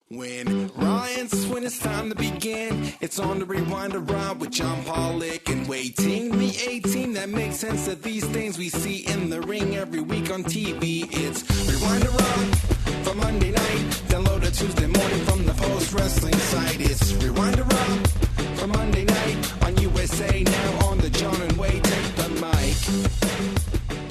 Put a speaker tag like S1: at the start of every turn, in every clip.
S1: When when it's time to begin, it's on the Rewind to Raw with John Pollock and Wai Ting. The A-Team that makes sense of these things we see in the ring every week on TV. It's Rewind to Raw for Monday night. Download it Tuesday morning from the Post Wrestling site. It's Rewind to Raw for Monday night on USA Now on the John and Wai Take the Mic.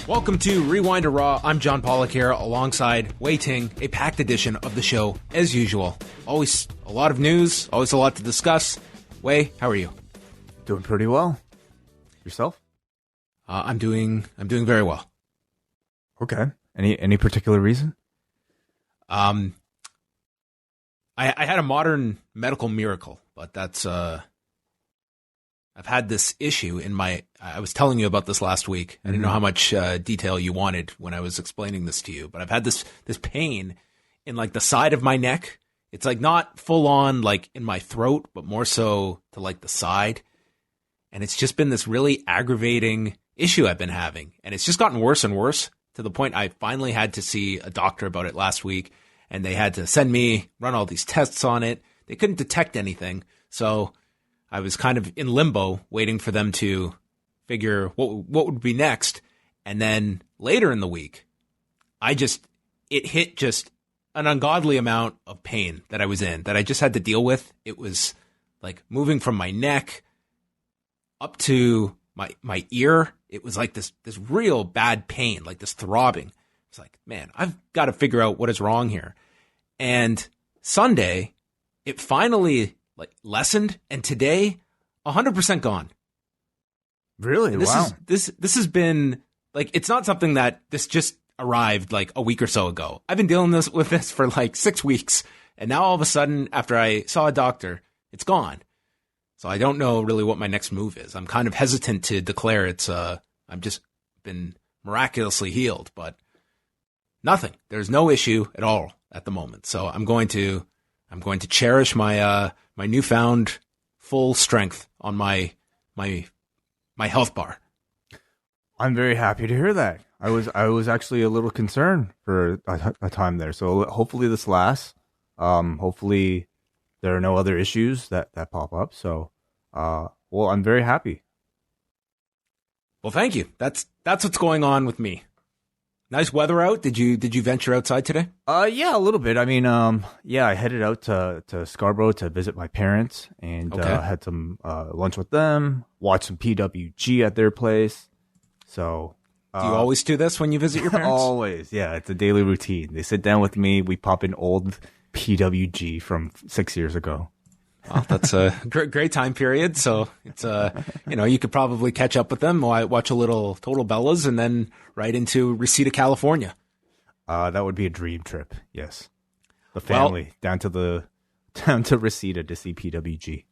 S2: Welcome to Rewind to Raw. I'm John Pollock here alongside Wai Ting, a packed edition of the show as usual. Always a lot of news, always a lot to discuss. Wai, how are you?
S3: Doing pretty well. Yourself?
S2: I'm doing very well.
S3: Okay. Any particular reason?
S2: I had a modern medical miracle, but that's I've had this issue in I was telling you about this last week. I didn't know how much detail you wanted when I was explaining this to you, but I've had this pain in like the side of my neck. It's like not full on like in my throat, but more so to like the side. And it's just been this really aggravating issue I've been having. And it's just gotten worse and worse to the point I finally had to see a doctor about it last week. And they had to run all these tests on it. They couldn't detect anything. So I was kind of in limbo waiting for them to figure what would be next. And then later in the week, it hit just an ungodly amount of pain that I was in that I just had to deal with. It was like moving from my neck up to my ear. It was like this real bad pain, like this throbbing. It's like, man, I've got to figure out what is wrong here. And Sunday, it finally lessened, and today 100% gone.
S3: Really? Wow.
S2: This has been like, it's not something that this just arrived like a week or so ago. I've been dealing with this for like 6 weeks, and now all of a sudden after I saw a doctor, it's gone. So I don't know really what my next move is. I'm kind of hesitant to declare I've just been miraculously healed, but nothing. There's no issue at all at the moment. So I'm going to cherish my my newfound full strength on my health bar.
S3: I'm very happy to hear that. I was actually a little concerned for a time there. So hopefully this lasts. Hopefully there are no other issues that pop up. So, well, I'm very happy.
S2: Well, thank you. That's what's going on with me. Nice weather out. Did you venture outside today?
S3: Yeah, a little bit. I mean, I headed out to Scarborough to visit my parents and had some lunch with them, watched some PWG at their place. So,
S2: do you always do this when you visit your parents?
S3: Always. Yeah, it's a daily routine. They sit down with me. We pop in old PWG from 6 years ago.
S2: Well, that's a great time period. So it's you could probably catch up with them. Watch a little Total Bellas and then right into Reseda, California.
S3: That would be a dream trip. Yes, the family down to Reseda to see PWG.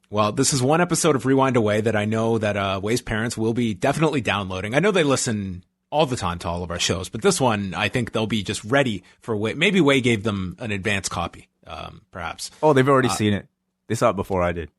S2: Well, this is one episode of Rewind Away that I know that Wai's parents will be definitely downloading. I know they listen all the time to all of our shows, but this one I think they'll be just ready for Wai. Maybe Wai gave them an advance copy, perhaps.
S3: Oh, they've already seen it. They saw it before I did.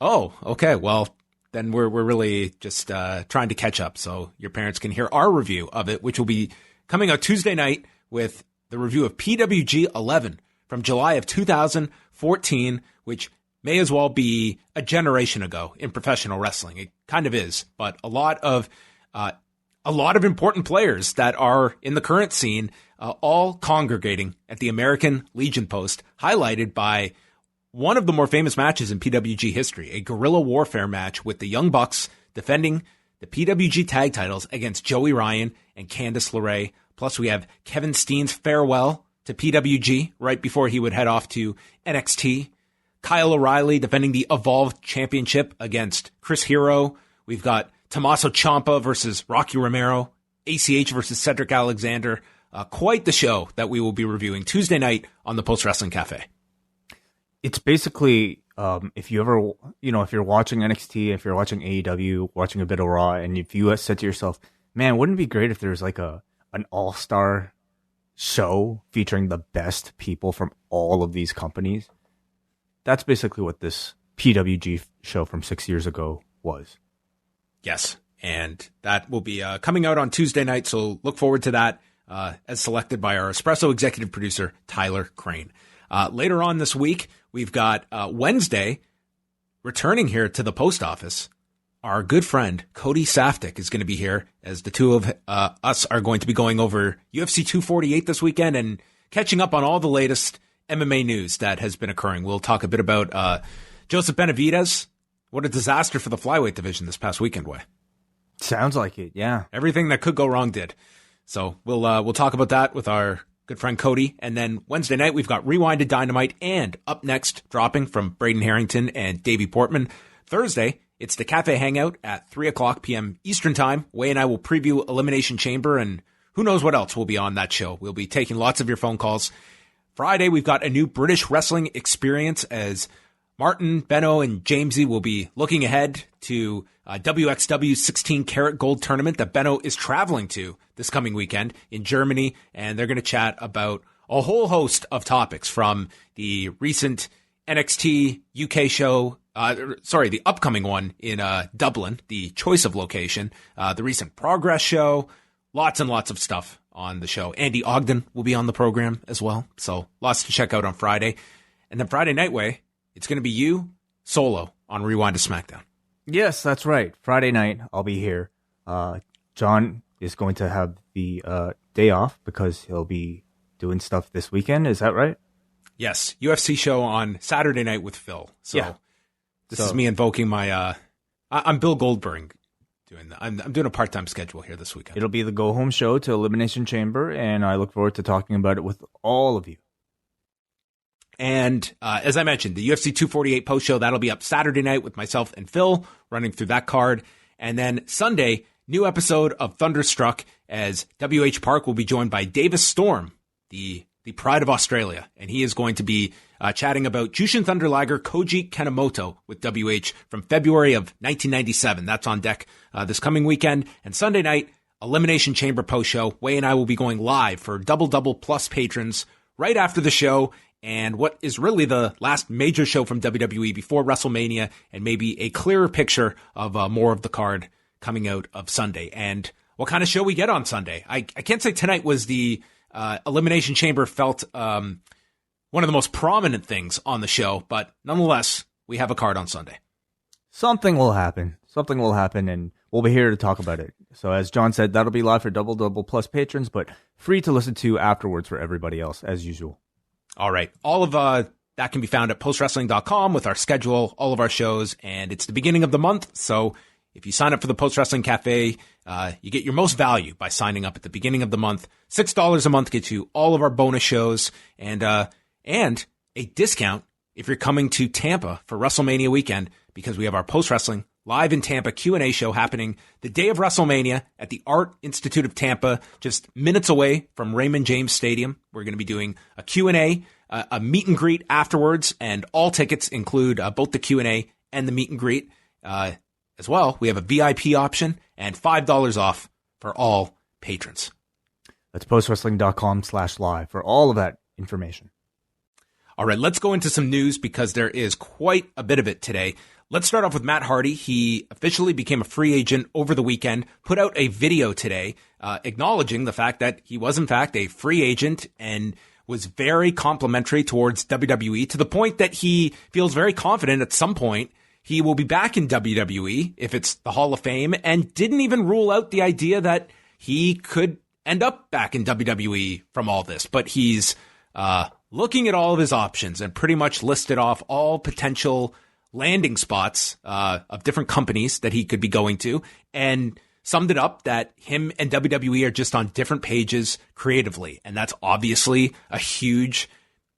S2: Oh, okay. Well, then we're really just trying to catch up so your parents can hear our review of it, which will be coming out Tuesday night with the review of PWG 11 from July of 2014, which may as well be a generation ago in professional wrestling. It kind of is, but a lot of important players that are in the current scene, all congregating at the American Legion Post, highlighted by one of the more famous matches in PWG history, a guerrilla warfare match with the Young Bucks defending the PWG tag titles against Joey Ryan and Candice LeRae. Plus, we have Kevin Steen's farewell to PWG right before he would head off to NXT. Kyle O'Reilly defending the Evolve Championship against Chris Hero. We've got Tommaso Ciampa versus Rocky Romero. ACH versus Cedric Alexander. Quite the show that we will be reviewing Tuesday night on the Post Wrestling Cafe.
S3: It's basically, if you're watching NXT, if you're watching AEW, watching a bit of Raw, and if you said to yourself, man, wouldn't it be great if there's like an all-star show featuring the best people from all of these companies? That's basically what this PWG show from 6 years ago was.
S2: Yes, and that will be coming out on Tuesday night, so look forward to that as selected by our Espresso executive producer, Tyler Crane. Later on this week, we've got Wednesday, returning here to the post office. Our good friend Cody Saftik is going to be here, as the two of us are going to be going over UFC 248 this weekend and catching up on all the latest MMA news that has been occurring. We'll talk a bit about Joseph Benavidez. What a disaster for the flyweight division this past weekend, Way.
S3: Sounds like it, yeah.
S2: Everything that could go wrong did. So we'll talk about that with our good friend Cody. And then Wednesday night, we've got Rewinded Dynamite, and up next, dropping from Braden Harrington and Davey Portman. Thursday, it's the Cafe Hangout at 3 o'clock p.m. Eastern Time. Way and I will preview Elimination Chamber, and who knows what else will be on that show. We'll be taking lots of your phone calls. Friday, we've got a new British wrestling experience, as Martin, Benno, and Jamesy will be looking ahead to WXW's 16 Karat Gold tournament that Benno is traveling to this coming weekend in Germany. And they're going to chat about a whole host of topics, from the recent NXT UK show, the upcoming one in Dublin, the choice of location, the recent Progress show, lots and lots of stuff on the show. Andy Ogden will be on the program as well. So lots to check out on Friday. And then Friday night, Way, it's going to be you solo on Rewind to SmackDown.
S3: Yes, that's right. Friday night, I'll be here. John is going to have the day off because he'll be doing stuff this weekend. Is that right?
S2: Yes. UFC show on Saturday night with Phil. So yeah. This is me invoking my, I'm Bill Goldberg doing that. I'm doing a part-time schedule here this weekend.
S3: It'll be the go-home show to Elimination Chamber, and I look forward to talking about it with all of you.
S2: And as I mentioned, the UFC 248 post show, that'll be up Saturday night with myself and Phil running through that card. And then Sunday, new episode of Thunderstruck, as WH Park will be joined by Davis Storm, the pride of Australia. And he is going to be chatting about Jushin Thunder Liger Koji Kanemoto with WH from February of 1997. That's on deck this coming weekend. And Sunday night, Elimination Chamber post show. Way and I will be going live for Double Plus patrons right after the show, and what is really the last major show from WWE before WrestleMania, and maybe a clearer picture of more of the card coming out of Sunday, and what kind of show we get on Sunday. I can't say tonight was the Elimination Chamber felt one of the most prominent things on the show, but nonetheless, we have a card on Sunday.
S3: Something will happen, and we'll be here to talk about it. So as John said, that'll be live for Double Plus patrons, but free to listen to afterwards for everybody else, as usual.
S2: All right. All of that can be found at postwrestling.com with our schedule, all of our shows, and it's the beginning of the month. So if you sign up for the Post Wrestling Cafe, you get your most value by signing up at the beginning of the month. $6 a month gets you all of our bonus shows, and a discount if you're coming to Tampa for WrestleMania weekend, because we have our Post Wrestling Live in Tampa Q&A show happening the day of WrestleMania at the Art Institute of Tampa, just minutes away from Raymond James Stadium. We're going to be doing a Q&A, a meet and greet afterwards, and all tickets include both the Q&A and the meet and greet. As well, we have a VIP option and $5 off for all patrons.
S3: That's postwrestling.com/live for all of that information.
S2: All right, let's go into some news because there is quite a bit of it today. Let's start off with Matt Hardy. He officially became a free agent over the weekend, put out a video today acknowledging the fact that he was in fact a free agent and was very complimentary towards WWE, to the point that he feels very confident at some point he will be back in WWE if it's the Hall of Fame, and didn't even rule out the idea that he could end up back in WWE from all this. But he's looking at all of his options and pretty much listed off all potential landing spots of different companies that he could be going to, and summed it up that him and WWE are just on different pages creatively. And that's obviously a huge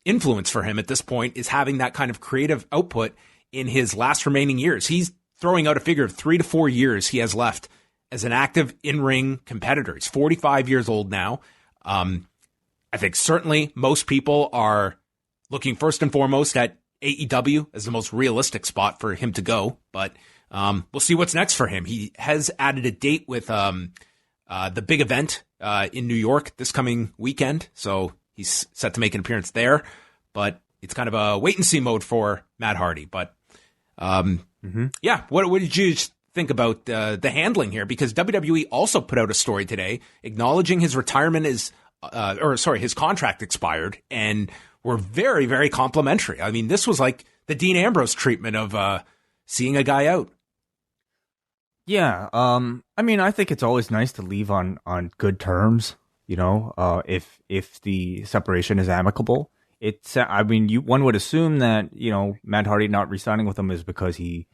S2: influence for him at this point, is having that kind of creative output in his last remaining years. He's throwing out a figure of 3 to 4 years he has left as an active in-ring competitor. He's 45 years old now. I think certainly most people are looking first and foremost at AEW as the most realistic spot for him to go, but we'll see what's next for him. He has added a date with the big event in New York this coming weekend, so he's set to make an appearance there, but it's kind of a wait-and-see mode for Matt Hardy. But yeah, what did you think about the handling here? Because WWE also put out a story today acknowledging his retirement is, his contract expired, and were very, very complimentary. I mean, this was like the Dean Ambrose treatment of seeing a guy out.
S3: Yeah, I mean, I think it's always nice to leave on good terms. You know, if the separation is amicable, one would assume that Matt Hardy not re-signing with him is because he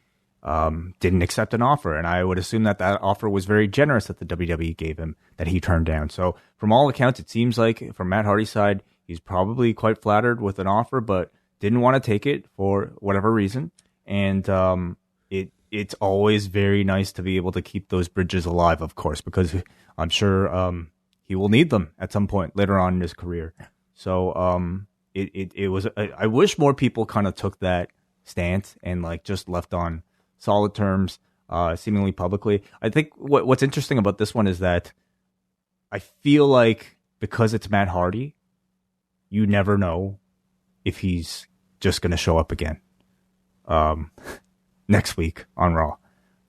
S3: didn't accept an offer, and I would assume that offer was very generous that the WWE gave him that he turned down. So from all accounts, it seems like from Matt Hardy's side, he's probably quite flattered with an offer, but didn't want to take it for whatever reason. And it's always very nice to be able to keep those bridges alive, of course, because I'm sure he will need them at some point later on in his career. So it was. I wish more people kind of took that stance and like just left on solid terms, seemingly publicly. I think what's interesting about this one is that I feel like because it's Matt Hardy, you never know if he's just going to show up again next week on Raw.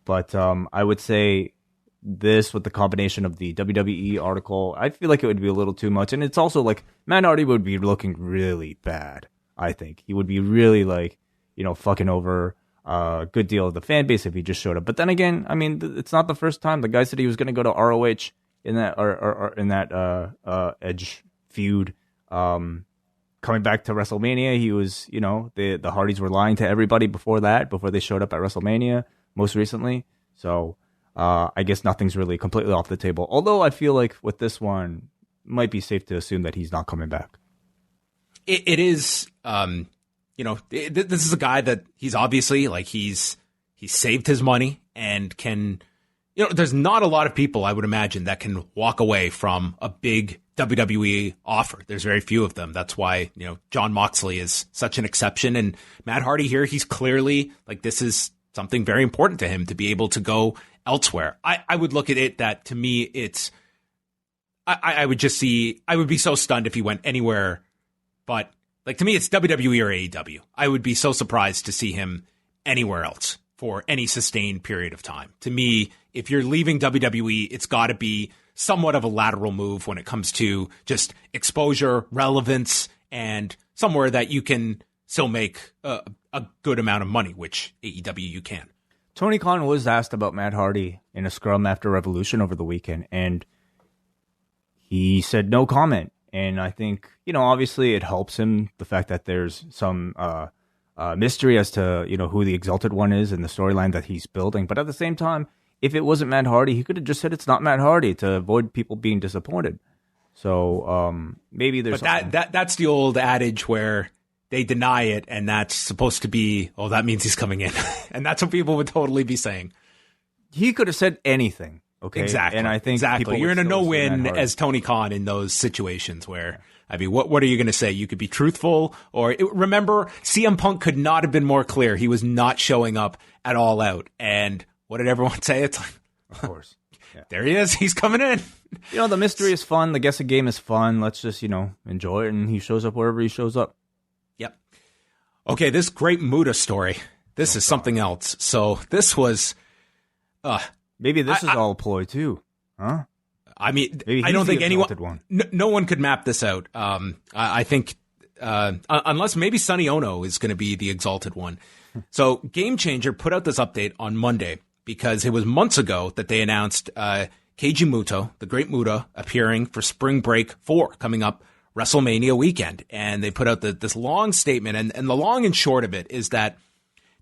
S3: But I would say this with the combination of the WWE article, I feel like it would be a little too much. And it's also like Matt Hardy would be looking really bad. I think he would be really like, fucking over a good deal of the fan base if he just showed up. But then again, I mean, it's not the first time. The guy said he was going to go to ROH in that or in that Edge feud. Coming back to WrestleMania, he was, the Hardys were lying to everybody before they showed up at WrestleMania most recently. So I guess nothing's really completely off the table. Although I feel like with this one, it might be safe to assume that he's not coming back.
S2: It is, this is a guy that he's obviously like he's saved his money and can, there's not a lot of people I would imagine that can walk away from a big WWE offer. There's very few of them. That's why, Jon Moxley is such an exception. And Matt Hardy here, he's clearly like, this is something very important to him to be able to go elsewhere. I would look at it that to me, it's, I would be so stunned if he went anywhere, but like to me, it's WWE or AEW. I would be so surprised to see him anywhere else for any sustained period of time. To me, if you're leaving WWE, it's got to be somewhat of a lateral move when it comes to just exposure, relevance, and somewhere that you can still make a good amount of money, which AEW you can.
S3: Tony Khan was asked about Matt Hardy in a scrum after Revolution over the weekend, and he said no comment. And I think, obviously it helps him, the fact that there's some mystery as to, who the Exalted One is and the storyline that he's building. But at the same time, if it wasn't Matt Hardy, he could have just said it's not Matt Hardy to avoid people being disappointed. So maybe there's. But
S2: that's the old adage where they deny it, and that's supposed to be, oh, that means he's coming in, and that's what people would totally be saying.
S3: He could have said anything. Okay,
S2: exactly.
S3: And I think
S2: you're in a no-win as Tony Khan in those situations where. I mean, what are you going to say? You could be truthful, or remember, CM Punk could not have been more clear. He was not showing up at All Out, and what did everyone say? It's like,
S3: of course, yeah.
S2: There he is. He's coming in.
S3: The mystery is fun. The guessing game is fun. Let's just enjoy it, and he shows up wherever he shows up.
S2: Yep. Okay, this great Muta story. This is something else. So this was,
S3: maybe this is all a ploy too, huh?
S2: I mean, I don't think anyone, no one could map this out. I think, unless maybe Sonny Ono is going to be the Exalted One. So Game Changer put out this update on Monday because it was months ago that they announced Keiji Muto, the Great Muta, appearing for Spring Break 4 coming up WrestleMania weekend. And they put out this long statement. And the long and short of it is that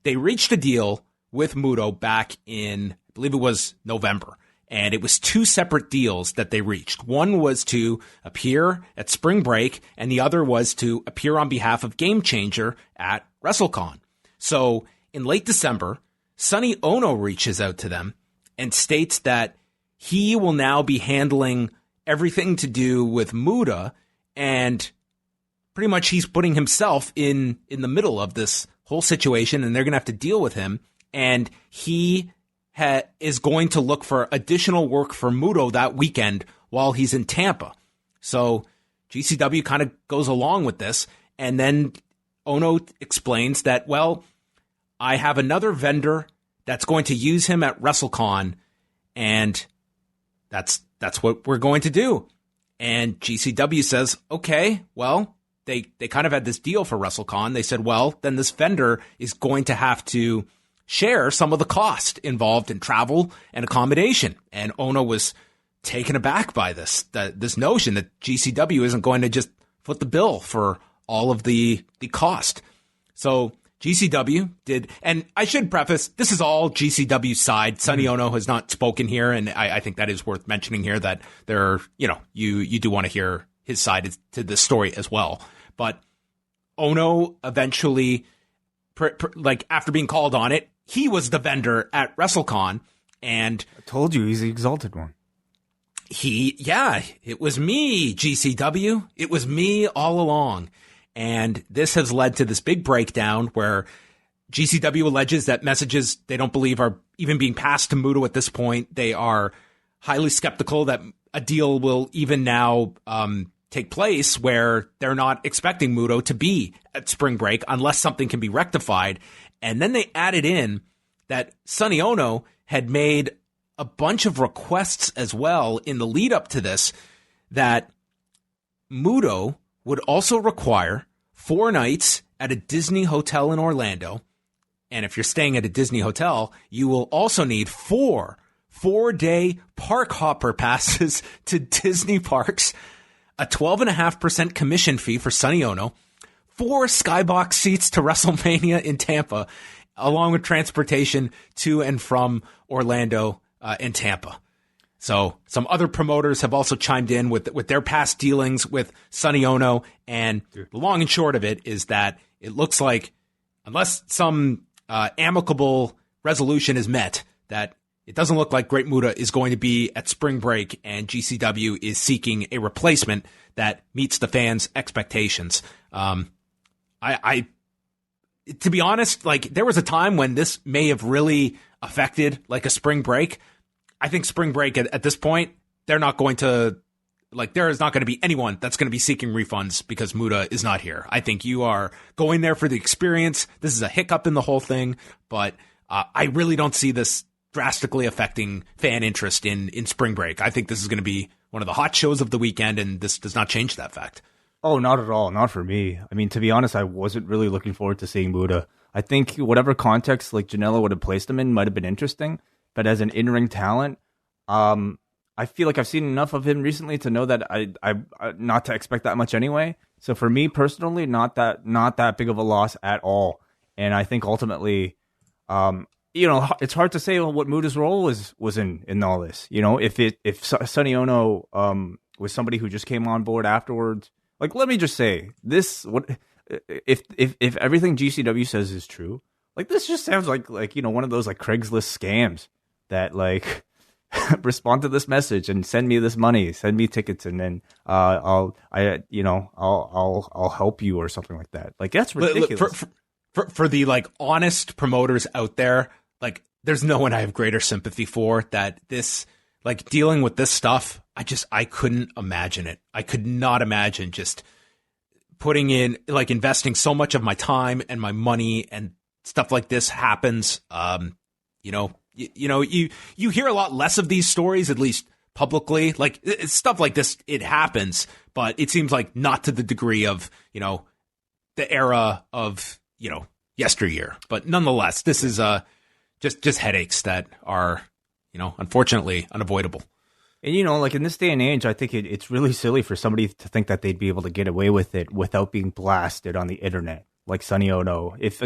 S2: they reached a deal with Muto back in, I believe it was November. And it was two separate deals that they reached. One was to appear at Spring Break, and the other was to appear on behalf of Game Changer at WrestleCon. So in late December, Sonny Ono reaches out to them and states that he will now be handling everything to do with Muta, and pretty much he's putting himself in the middle of this whole situation, and they're going to have to deal with him. And he is going to look for additional work for Muto that weekend while he's in Tampa. So GCW kind of goes along with this. And then Ono explains that, well, I have another vendor that's going to use him at WrestleCon, and that's what we're going to do. And GCW says, okay, well, they kind of had this deal for WrestleCon. They said, well, then this vendor is going to have to share some of the cost involved in travel and accommodation. And Ono was taken aback by this notion that GCW isn't going to just foot the bill for all of the cost. So GCW did, and I should preface, this is all GCW's side. Sonny Ono has not spoken here, and I think that is worth mentioning here that there, you do want to hear his side to this story as well. But Ono eventually, after being called on it, he was the vendor at WrestleCon, and
S3: I told you he's the exalted one.
S2: It was me, GCW. It was me all along. And this has led to this big breakdown where GCW alleges that messages they don't believe are even being passed to Muta at this point. They are highly skeptical that a deal will even now take place where they're not expecting Muta to be at spring break unless something can be rectified. And then they added in that Sonny Ono had made a bunch of requests as well in the lead up to this, that Muta would also require 4 nights at a Disney hotel in Orlando. And if you're staying at a Disney hotel, you will also need 4-day park hopper passes to Disney parks, a 12.5% commission fee for Sonny Ono, 4 skybox seats to WrestleMania in Tampa, along with transportation to and from Orlando and Tampa. So some other promoters have also chimed in with their past dealings with Sonny Ono. And the long and short of it is that it looks like, unless some amicable resolution is met, that it doesn't look like Great Muta is going to be at spring break, and GCW is seeking a replacement that meets the fans' expectations. I to be honest, there was a time when this may have really affected a spring break. I think spring break at this point, they're not going to, there is not going to be anyone that's going to be seeking refunds because Muta is not here. I think you are going there for the experience. This is a hiccup in the whole thing, but I really don't see this drastically affecting fan interest in spring break. I think this is going to be one of the hot shows of the weekend, and this does not change that fact.
S3: Oh, not at all. Not for me. I mean, to be honest, I wasn't really looking forward to seeing Muta. I think whatever context Janela would have placed him in might have been interesting, but as an in-ring talent, I feel like I've seen enough of him recently to know that I not to expect that much anyway. So for me personally, not that big of a loss at all. And I think ultimately, it's hard to say what Muta's role was in all this. If Sonny Ono was somebody who just came on board afterwards, let me just say this: if everything GCW says is true, this just sounds like one of those Craigslist scams that respond to this message and send me this money, send me tickets, and then I'll help you or something like that. That's ridiculous.
S2: For the honest promoters out there, there's no one I have greater sympathy for. That this dealing with this stuff, I couldn't imagine it. I could not imagine just putting in investing so much of my time and my money, and stuff like this happens. You hear a lot less of these stories, at least publicly. Stuff like this, it happens, but it seems like not to the degree of, the era of, yesteryear. But nonetheless, this is just headaches that are, unfortunately unavoidable.
S3: And, in this day and age, I think it's really silly for somebody to think that they'd be able to get away with it without being blasted on the internet, like Sonny Ono. If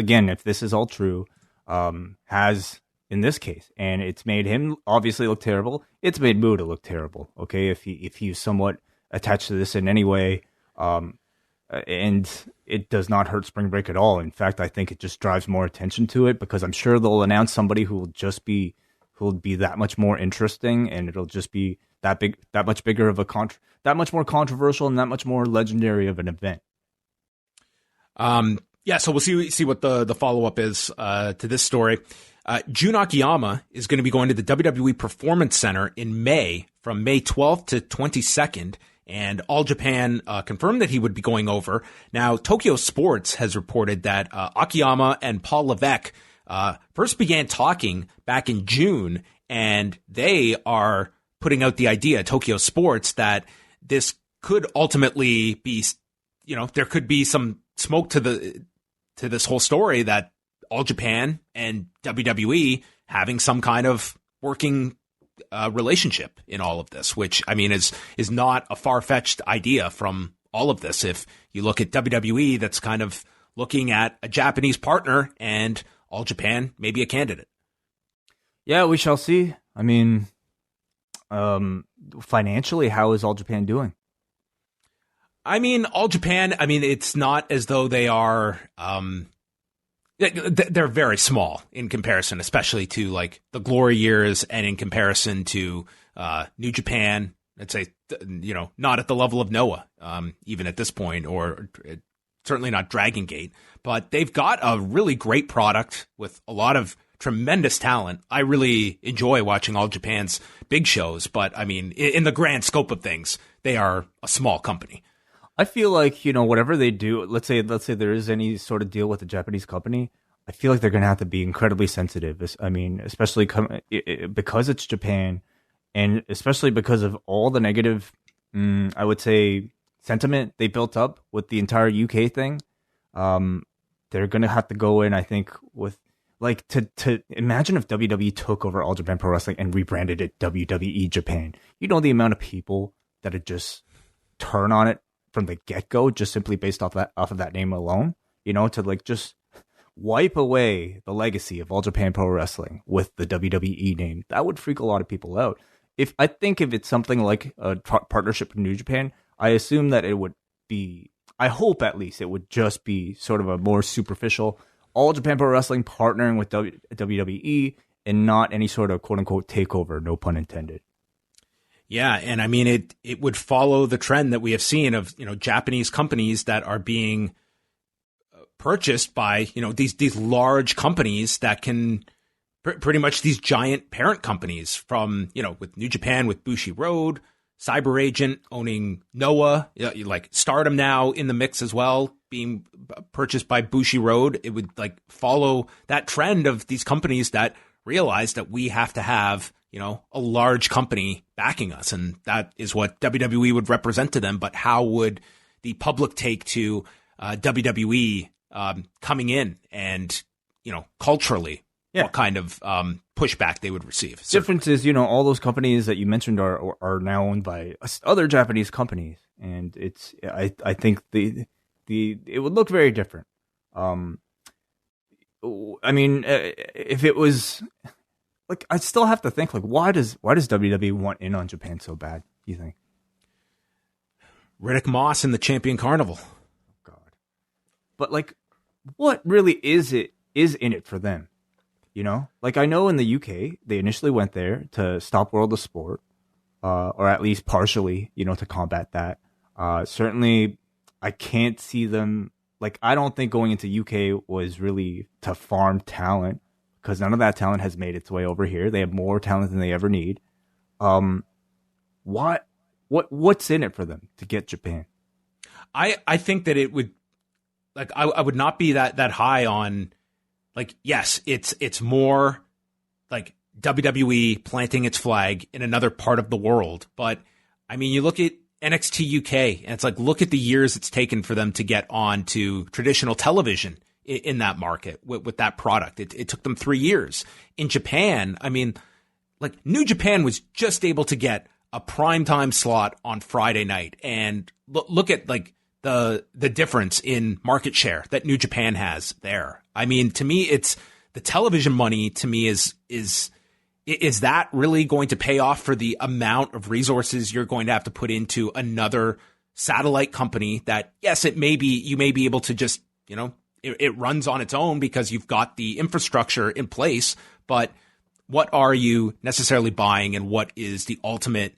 S3: this is all true, has in this case, and it's made him obviously look terrible. It's made Muta look terrible. Okay, if he's somewhat attached to this in any way, and it does not hurt spring break at all. In fact, I think it just drives more attention to it, because I'm sure they'll announce somebody who will be that much more interesting, and it'll just be that much bigger of that much more controversial, and that much more legendary of an event.
S2: So we'll see what the follow up is to this story. Jun Akiyama is going to be going to the WWE Performance Center in May, from May 12th to 22nd, and All Japan confirmed that he would be going over. Now, Tokyo Sports has reported that Akiyama and Paul Levesque first began talking back in June, and they are putting out the idea, Tokyo Sports, that this could ultimately be there could be some smoke to this whole story that All Japan and WWE having some kind of working relationship in all of this, which I mean is not a far-fetched idea from all of this. If you look at WWE, that's kind of looking at a Japanese partner, and All Japan maybe a candidate.
S3: Yeah, we shall see. I mean, financially, how is All Japan doing?
S2: I mean, All Japan, it's not as though they are, they're very small in comparison, especially to like the glory years and in comparison to New Japan. I'd say, not at the level of Noah, even at this point, or certainly not Dragon Gate, but they've got a really great product with a lot of tremendous talent. I really enjoy watching All Japan's big shows, but I mean, in the grand scope of things, they are a small company.
S3: I feel like, whatever they do, let's say there is any sort of deal with a Japanese company, I feel like they're going to have to be incredibly sensitive. I mean, especially because it's Japan, and especially because of all the negative, I would say, sentiment they built up with the entire UK thing. They're going to have to go in, I think, with like to imagine if WWE took over All Japan Pro Wrestling and rebranded it WWE Japan. The amount of people that would just turn on it from the get-go, just simply based off of that name alone, to like just wipe away the legacy of All Japan Pro Wrestling with the WWE name. That would freak a lot of people out. If it's something like a partnership with New Japan, I assume that it would be, I hope at least it would just be sort of a more superficial All Japan Pro Wrestling partnering with WWE and not any sort of quote-unquote takeover, no pun intended.
S2: Yeah, and I mean, it would follow the trend that we have seen of, Japanese companies that are being purchased by, these large companies that can pretty much these giant parent companies from, with New Japan, with Bushiroad, Cyber Agent owning Noah, like Stardom now in the mix as well, being purchased by Bushiroad. It would like follow that trend of these companies that realize that we have to have, a large company backing us. And that is what WWE would represent to them. But how would the public take to WWE coming in and, culturally, what kind of pushback they would receive?
S3: Difference is, all those companies that you mentioned are now owned by other Japanese companies. And it's, I think it would look very different. I mean, if it was like, I still have to think like, why does WWE want in on Japan so bad? You think?
S2: Riddick Moss in the Champion Carnival.
S3: Oh, God. But like, what really is in it for them? Like I know in the UK, they initially went there to stop World of Sport, or at least partially, to combat that. Certainly I can't see them. Like, I don't think going into UK was really to farm talent, because none of that talent has made its way over here. They have more talent than they ever need. What's in it for them to get Japan?
S2: I think that it would, like, I would not be that high on, like, yes, it's more like WWE planting its flag in another part of the world. But I mean, you look at NXT UK, and it's like, look at the years it's taken for them to get on to traditional television in that market with that product. It took them 3 years. In Japan, I mean, like, New Japan was just able to get a primetime slot on Friday night. And look at like the difference in market share that New Japan has there. I mean, to me, it's the television money. To me, is that really going to pay off for the amount of resources you're going to have to put into another satellite company that, yes, you may be able to just, it runs on its own because you've got the infrastructure in place, but what are you necessarily buying, and what is the ultimate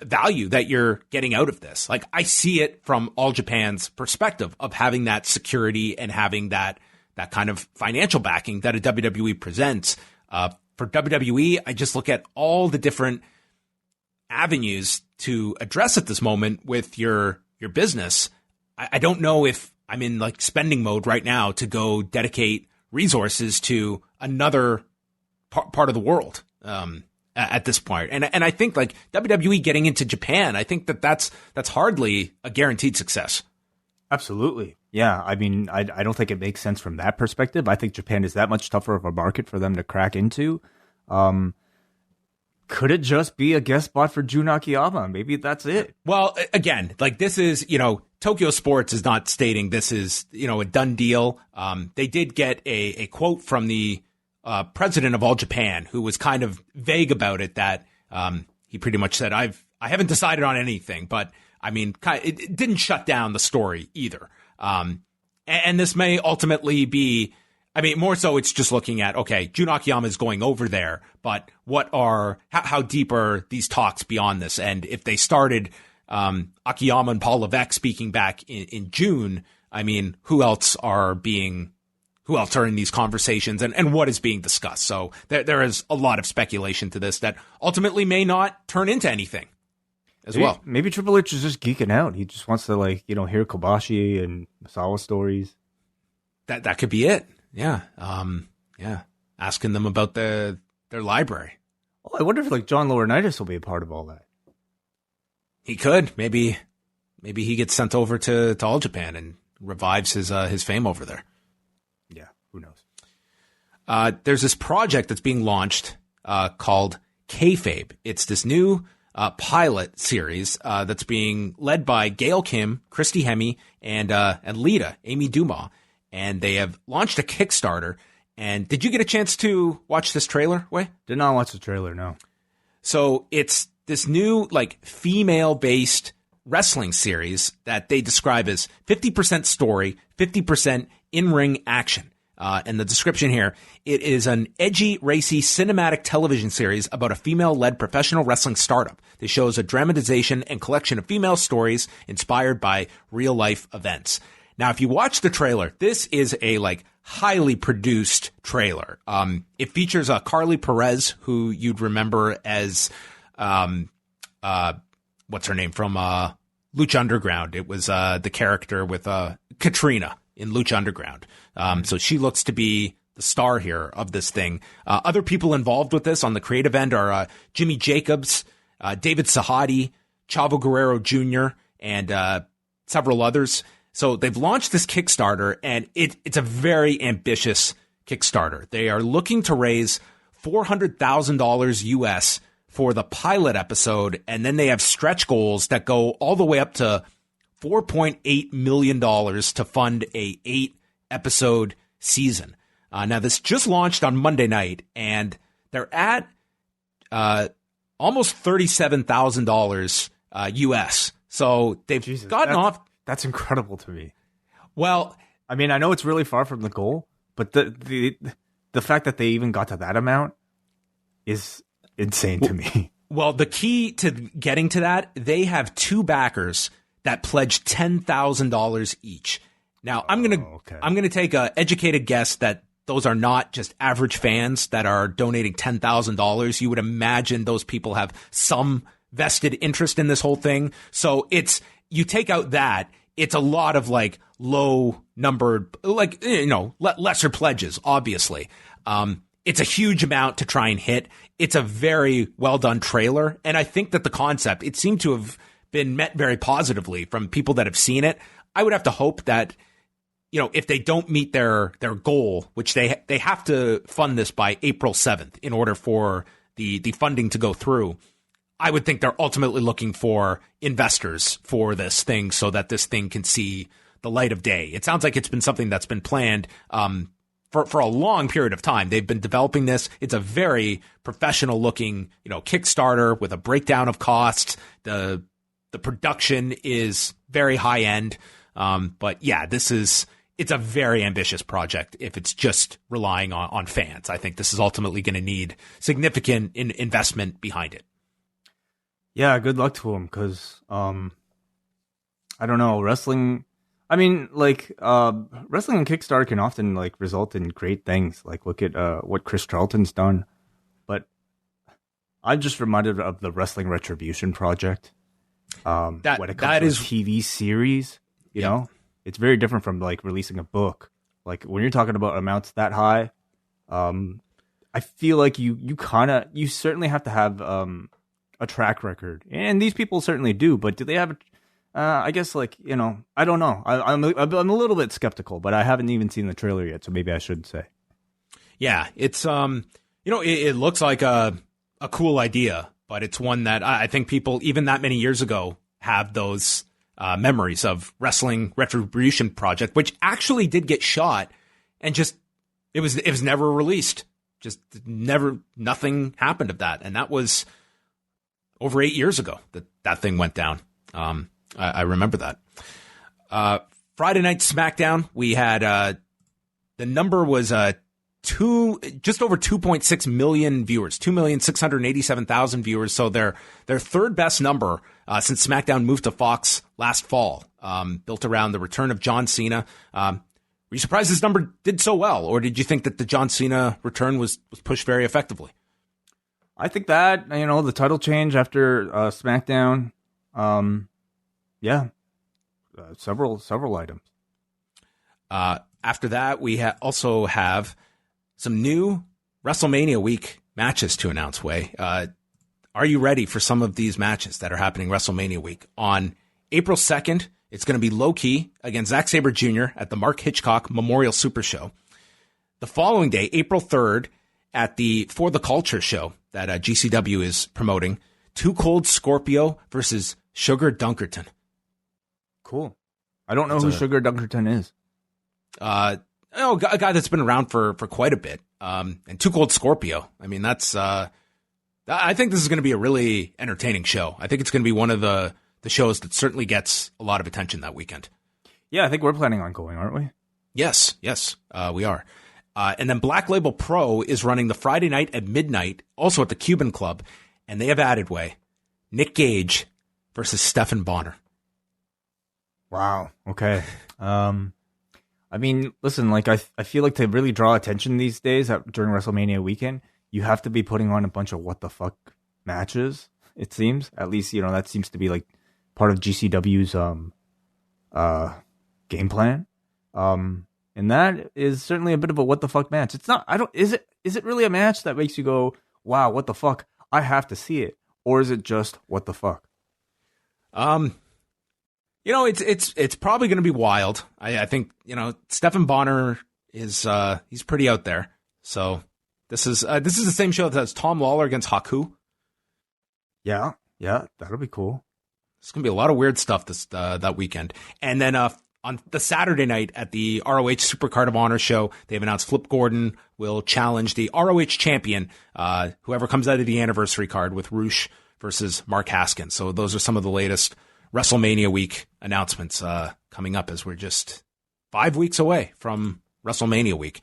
S2: value that you're getting out of this? Like, I see it from All Japan's perspective of having that security and having that kind of financial backing that a WWE presents. For WWE, I just look at all the different avenues to address at this moment with your business. I don't know if I'm in like spending mode right now to go dedicate resources to another part of the world at this point. And I think like WWE getting into Japan, I think that's hardly a guaranteed success.
S3: Absolutely. Yeah. I mean, I don't think it makes sense from that perspective. I think Japan is that much tougher of a market for them to crack into. Could it just be a guest spot for Jun Akiyama? Maybe that's it.
S2: Well, again, like this is, Tokyo Sports is not stating this is, a done deal. They did get a quote from the president of All Japan, who was kind of vague about it, that he pretty much said, I haven't decided on anything, but I mean, it didn't shut down the story either. And this may ultimately be, I mean, more so it's just looking at, okay, Jun Akiyama is going over there, but how deep are these talks beyond this? And if they started Akiyama and Paul Levesque speaking back in June, I mean, who else are in these conversations, and what is being discussed? So there is a lot of speculation to this that ultimately may not turn into anything as well.
S3: Maybe Triple H is just geeking out. He just wants to hear Kobashi and Misawa stories.
S2: That could be it. Yeah. Asking them about their library.
S3: Oh, I wonder if John Laurinaitis will be a part of all that.
S2: He could. Maybe he gets sent over to All Japan and revives his fame over there.
S3: Yeah, who knows?
S2: There's this project that's being launched called KAYfABE. It's this new pilot series that's being led by Gail Kim, Christy Hemme, and Lita, Amy Dumas. And they have launched a Kickstarter. And did you get a chance to watch this trailer, Wei?
S3: Did not watch the trailer, no.
S2: So it's this new, female-based wrestling series that they describe as 50% story, 50% in-ring action. And the description here, it is an edgy, racy, cinematic television series about a female-led professional wrestling startup. This shows a dramatization and collection of female stories inspired by real-life events. Now, if you watch the trailer, this is a highly produced trailer. It features Carly Perez, who you'd remember as what's her name from Lucha Underground. It was the character with Katrina in Lucha Underground. So she looks to be the star here of this thing. Other people involved with this on the creative end are Jimmy Jacobs, David Sahadi, Chavo Guerrero Jr., and several others. So they've launched this Kickstarter, and it's a very ambitious Kickstarter. They are looking to raise $400,000 US for the pilot episode, and then they have stretch goals that go all the way up to $4.8 million to fund a 8-episode season. Now, this just launched on Monday night, and they're at almost $37,000 US. So they've gotten off.
S3: That's incredible to me.
S2: Well,
S3: I mean, I know it's really far from the goal, but the fact that they even got to that amount is insane to me.
S2: Well, the key to getting to that, they have 2 backers that pledged $10,000 each. Now, I'm gonna take a educated guess that those are not just average fans that are donating $10,000. You would imagine those people have some vested interest in this whole thing. So you take out that, it's a lot of low numbered, lesser pledges, obviously. It's a huge amount to try and hit. It's a very well done trailer. And I think that the concept, it seemed to have been met very positively from people that have seen it. I would have to hope that, if they don't meet their goal, which they have to fund this by April 7th in order for the funding to go through, I would think they're ultimately looking for investors for this thing so that this thing can see the light of day. It sounds like it's been something that's been planned for a long period of time. They've been developing this. It's a very professional looking, Kickstarter with a breakdown of costs. The production is very high end. But yeah, it's a very ambitious project if it's just relying on fans. I think this is ultimately going to need significant investment behind it.
S3: Yeah, good luck to him, because I don't know, wrestling. I mean, wrestling and Kickstarter can often result in great things. Look at what Chris Charlton's done. But I'm just reminded of the Wrestling Retribution project. When it comes to a TV series, you know, it's very different from releasing a book. When you're talking about amounts that high, I feel like you certainly have to have a track record, and these people certainly do. But do they have I guess, like, I don't know. I'm a little bit skeptical, but I haven't even seen the trailer yet, so maybe I should say.
S2: Yeah, it's it looks like a cool idea, but it's one that I think people even that many years ago have those memories of Wrestling Retribution Project, which actually did get shot and just it was never released. Just nothing happened of that, and that was over 8 years ago that thing went down. I remember that. Friday night SmackDown, we had the number was just over 2.6 million viewers, 2,687,000 viewers. So their third best number since SmackDown moved to Fox last fall, built around the return of John Cena. Were you surprised this number did so well, or did you think that the John Cena return was pushed very effectively?
S3: I think that, the title change after SmackDown, several items.
S2: After that, we also have some new WrestleMania week matches to announce, Way. Are you ready for some of these matches that are happening WrestleMania week? On April 2nd, it's going to be Low Key against Zack Sabre Jr. at the Mark Hitchcock Memorial Super Show. The following day, April 3rd, at the For the Culture show that GCW is promoting, Too Cold Scorpio versus Sugar Dunkerton.
S3: Cool. I don't know who Sugar Dunkerton is.
S2: A guy that's been around for quite a bit. And Too Cold Scorpio. I mean, that's I think this is going to be a really entertaining show. I think it's going to be one of the shows that certainly gets a lot of attention that weekend.
S3: Yeah, I think we're planning on going, aren't we?
S2: Yes, we are. And then Black Label Pro is running the Friday night at midnight, also at the Cuban Club, and they have added, Way, Nick Gage versus Stephen Bonner.
S3: Wow. Okay. I mean, listen, like I feel like to really draw attention these days during WrestleMania weekend, you have to be putting on a bunch of what the fuck matches. It seems, at least, that seems to be like part of GCW's game plan. And that is certainly a bit of a what the fuck match. It's not. Is it really a match that makes you go, wow, what the fuck? I have to see it, or is it just what the fuck?
S2: It's probably going to be wild. I think, Stephen Bonner is, he's pretty out there. So this is the same show that has Tom Lawler against Haku.
S3: Yeah, that'll be cool.
S2: It's going to be a lot of weird stuff that weekend. And then, on the Saturday night at the ROH Supercard of Honor show, they've announced Flip Gordon will challenge the ROH champion, whoever comes out of the anniversary card, with Roosh versus Mark Haskins. So those are some of the latest WrestleMania week announcements coming up, as we're just 5 weeks away from WrestleMania week.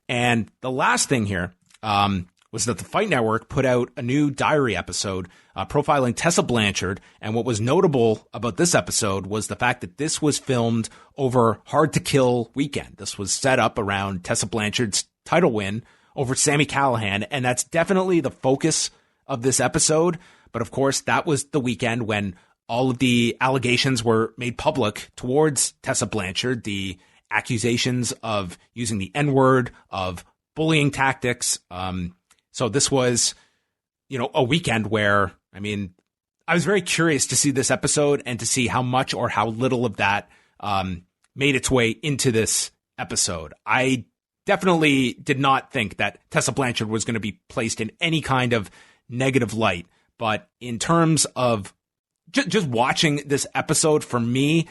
S2: And the last thing here was that the Fight Network put out a new diary episode profiling Tessa Blanchard. And what was notable about this episode was the fact that this was filmed over Hard to Kill weekend. This was set up around Tessa Blanchard's title win over Sami Callihan. And that's definitely the focus of this episode. But of course, that was the weekend when all of the allegations were made public towards Tessa Blanchard, the accusations of using the N-word, of bullying tactics. So this was, a weekend where, I was very curious to see this episode and to see how much or how little of that made its way into this episode. I definitely did not think that Tessa Blanchard was going to be placed in any kind of negative light. But in terms of just watching this episode, for me,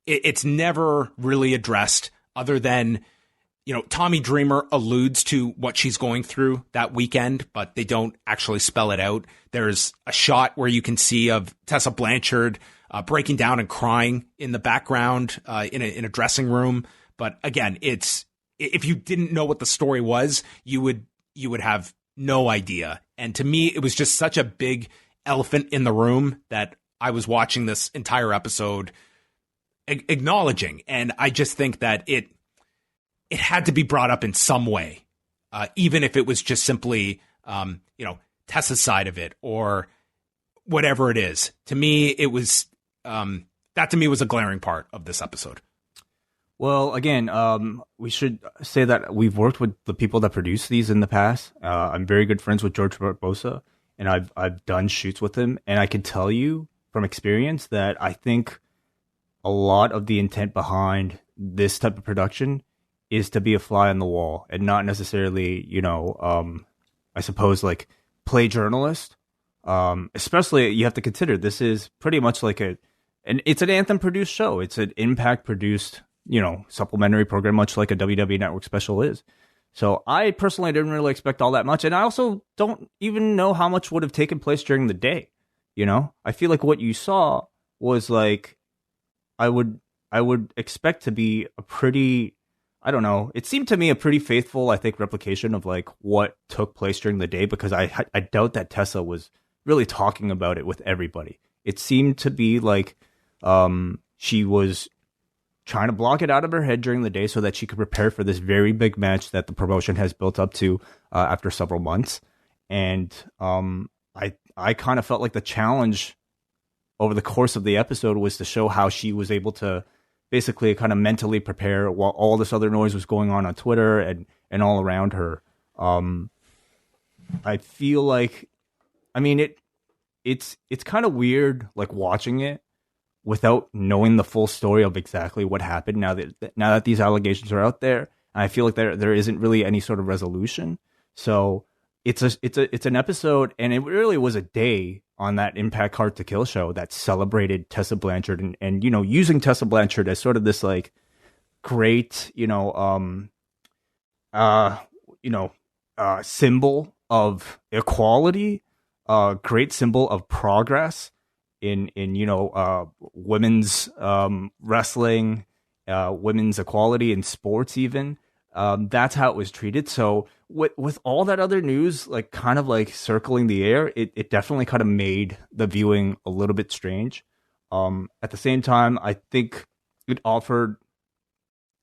S2: it's never really addressed, other than, Tommy Dreamer alludes to what she's going through that weekend, but they don't actually spell it out. There's a shot where you can see of Tessa Blanchard breaking down and crying in the background in a dressing room. But again, if you didn't know what the story was, you would have no idea. And to me, it was just such a big elephant in the room that I was watching this entire episode acknowledging. And I just think that it had to be brought up in some way, even if it was just simply, Tessa's side of it or whatever it is. To me, it was that to me was a glaring part of this episode.
S3: Well, again, we should say that we've worked with the people that produce these in the past. I'm very good friends with George Barbosa, and I've done shoots with him, and I can tell you from experience that I think a lot of the intent behind this type of production is to be a fly on the wall and not necessarily, I suppose, like, play journalist. Especially, you have to consider this is pretty much like it's an Anthem produced show. It's an Impact produced, supplementary program, much like a WWE Network special is. So I personally didn't really expect all that much. And I also don't even know how much would have taken place during the day. I feel like what you saw was like, I would expect to be a pretty, I don't know. It seemed to me a pretty faithful, I think, replication of like what took place during the day, because I doubt that Tessa was really talking about it with everybody. It seemed to be like she was trying to block it out of her head during the day so that she could prepare for this very big match that the promotion has built up to after several months. And I kind of felt like the challenge over the course of the episode was to show how she was able to basically kind of mentally prepare while all this other noise was going on Twitter and all around her. I feel like, I mean, it's kind of weird, like, watching it without knowing the full story of exactly what happened. Now that these allegations are out there, and I feel like there isn't really any sort of resolution. So it's an episode, and it really was a day on that Impact Hard to Kill show that celebrated Tessa Blanchard and using Tessa Blanchard as sort of this like great symbol of equality, great symbol of progress in women's wrestling, women's equality in sports even. That's how it was treated. So with all that other news, like, kind of like circling the air, it definitely kind of made the viewing a little bit strange. At the same time, I think it offered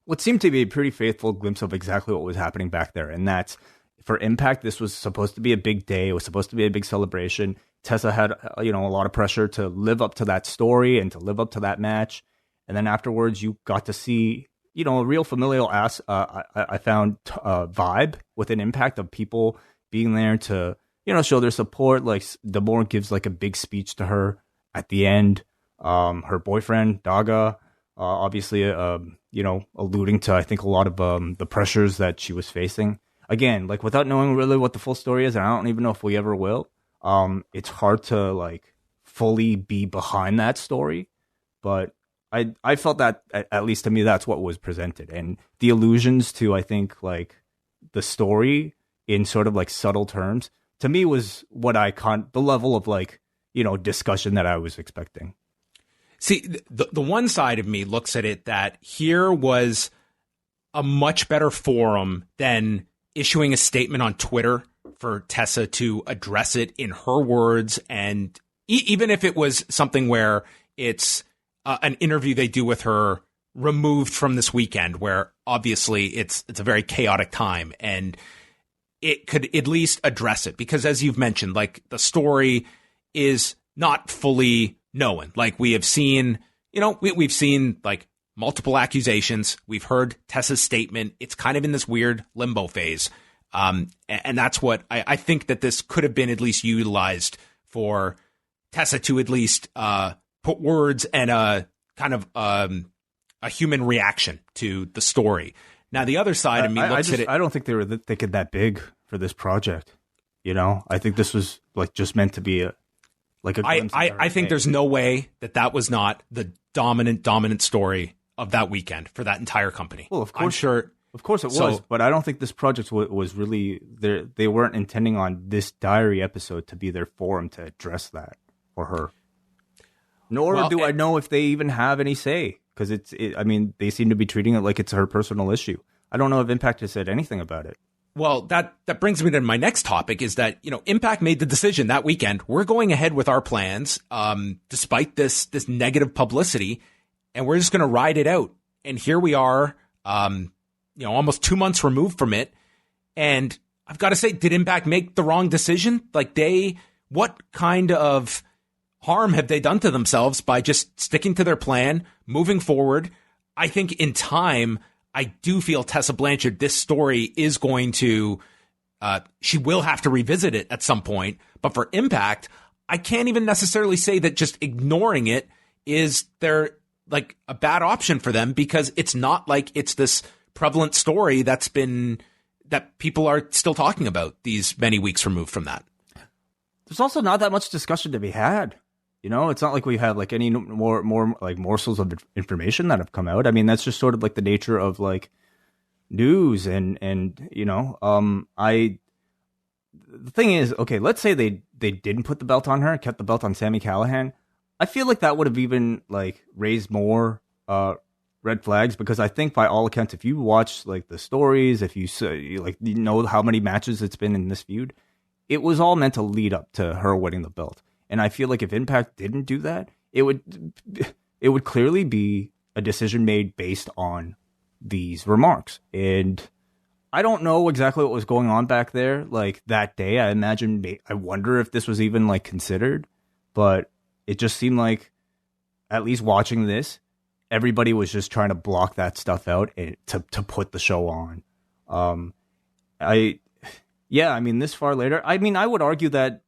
S3: what seemed to be a pretty faithful glimpse of exactly what was happening back there. And that's, for Impact, this was supposed to be a big day. It was supposed to be a big celebration. Tessa had, a lot of pressure to live up to that story and to live up to that match. And then afterwards, you got to see, a real familial I found vibe within Impact of people being there to, show their support. Like, Damore gives like a big speech to her at the end. Her boyfriend, Daga, obviously, alluding to, I think, a lot of the pressures that she was facing. Again, like, without knowing really what the full story is, and I don't even know if we ever will, it's hard to like fully be behind that story. But I felt that, at least to me, that's what was presented. And the allusions to, I think, like, the story in sort of like subtle terms, to me, was what the level of like, discussion that I was expecting.
S2: See, the one side of me looks at it that here was a much better forum than issuing a statement on Twitter for Tessa to address it in her words. And even if it was something where it's an interview they do with her removed from this weekend, where obviously it's a very chaotic time, and it could at least address it, because as you've mentioned, like, the story is not fully known. Like, we have seen, we've seen like multiple accusations. We've heard Tessa's statement. It's kind of in this weird limbo phase. And that's what I think that this could have been at least utilized for Tessa to at least put words and a kind of a human reaction to the story. Now, the other side of me looks at it.
S3: I don't think they were thinking that big for this project. I think this was like just meant to be a glimpse.
S2: I think there's no way that was not the dominant story of that weekend for that entire company.
S3: Well, of course,
S2: I'm sure.
S3: Of course it was, but I don't think this project was really there. They weren't intending on this diary episode to be their forum to address that for her. Nor do I know if they even have any say, because they seem to be treating it like it's her personal issue. I don't know if Impact has said anything about it.
S2: Well, that brings me to my next topic, is that, Impact made the decision that weekend. We're going ahead with our plans, despite this negative publicity, and we're just going to ride it out. And here we are, almost 2 months removed from it. And I've got to say, did Impact make the wrong decision? Like, what kind of harm have they done to themselves by just sticking to their plan, moving forward? I think in time, I do feel Tessa Blanchard, this story is going to, she will have to revisit it at some point. But for Impact, I can't even necessarily say that just ignoring it is their like a bad option for them, because it's not like it's this prevalent story that people are still talking about these many weeks removed from that.
S3: There's also not that much discussion to be had. You know, it's not like we have like any more like morsels of information that have come out. I mean, that's just sort of like the nature of like news and you know, the thing is, okay, let's say they didn't put the belt on her, kept the belt on Sami Callihan. I feel like that would have even like raised more red flags, because I think by all accounts, if you watch like the stories, if you like you know how many matches it's been in this feud, it was all meant to lead up to her winning the belt. And I feel like if Impact didn't do that, it would clearly be a decision made based on these remarks. And I don't know exactly what was going on back there like that day. I wonder if this was even like considered, but it just seemed like, at least watching this, everybody was just trying to block that stuff out to put the show on. I mean, this far later, I mean, I would argue that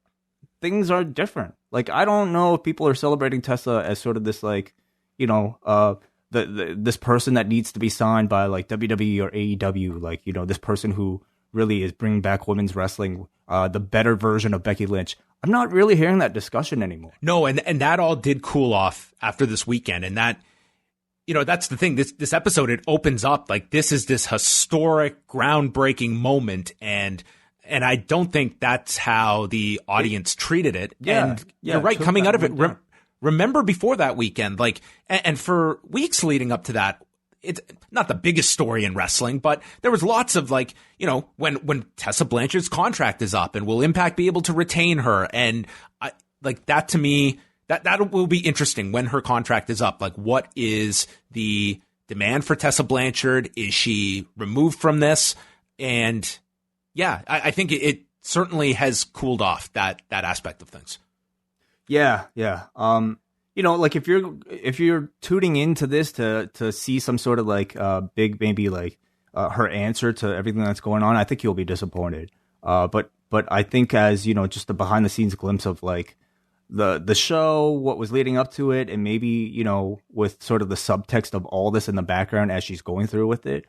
S3: things are different. Like, I don't know if people are celebrating Tessa as sort of this, like, you know, this person that needs to be signed by like WWE or AEW, like, you know, this person who really is bringing back women's wrestling, the better version of Becky Lynch. I'm not really hearing that discussion anymore.
S2: No, and that all did cool off after this weekend, and that, you know, that's the thing. This episode, it opens up like this is this historic, groundbreaking moment, and I don't think that's how the audience treated it.
S3: Yeah,
S2: and you're right. Coming out of it, remember before that weekend, like, and for weeks leading up to that, it's not the biggest story in wrestling, but there was lots of like, you know, when Tessa Blanchard's contract is up, and will Impact be able to retain her, and like that to me. That will be interesting when her contract is up. Like, what is the demand for Tessa Blanchard? Is she removed from this? And yeah, I think it certainly has cooled off that aspect of things.
S3: Yeah. You know, like if you're tuning into this to see some sort of like big, maybe like her answer to everything that's going on, I think you'll be disappointed. But I think, as you know, just the behind the scenes glimpse of like the show, what was leading up to it, and maybe, you know, with sort of the subtext of all this in the background as she's going through with it,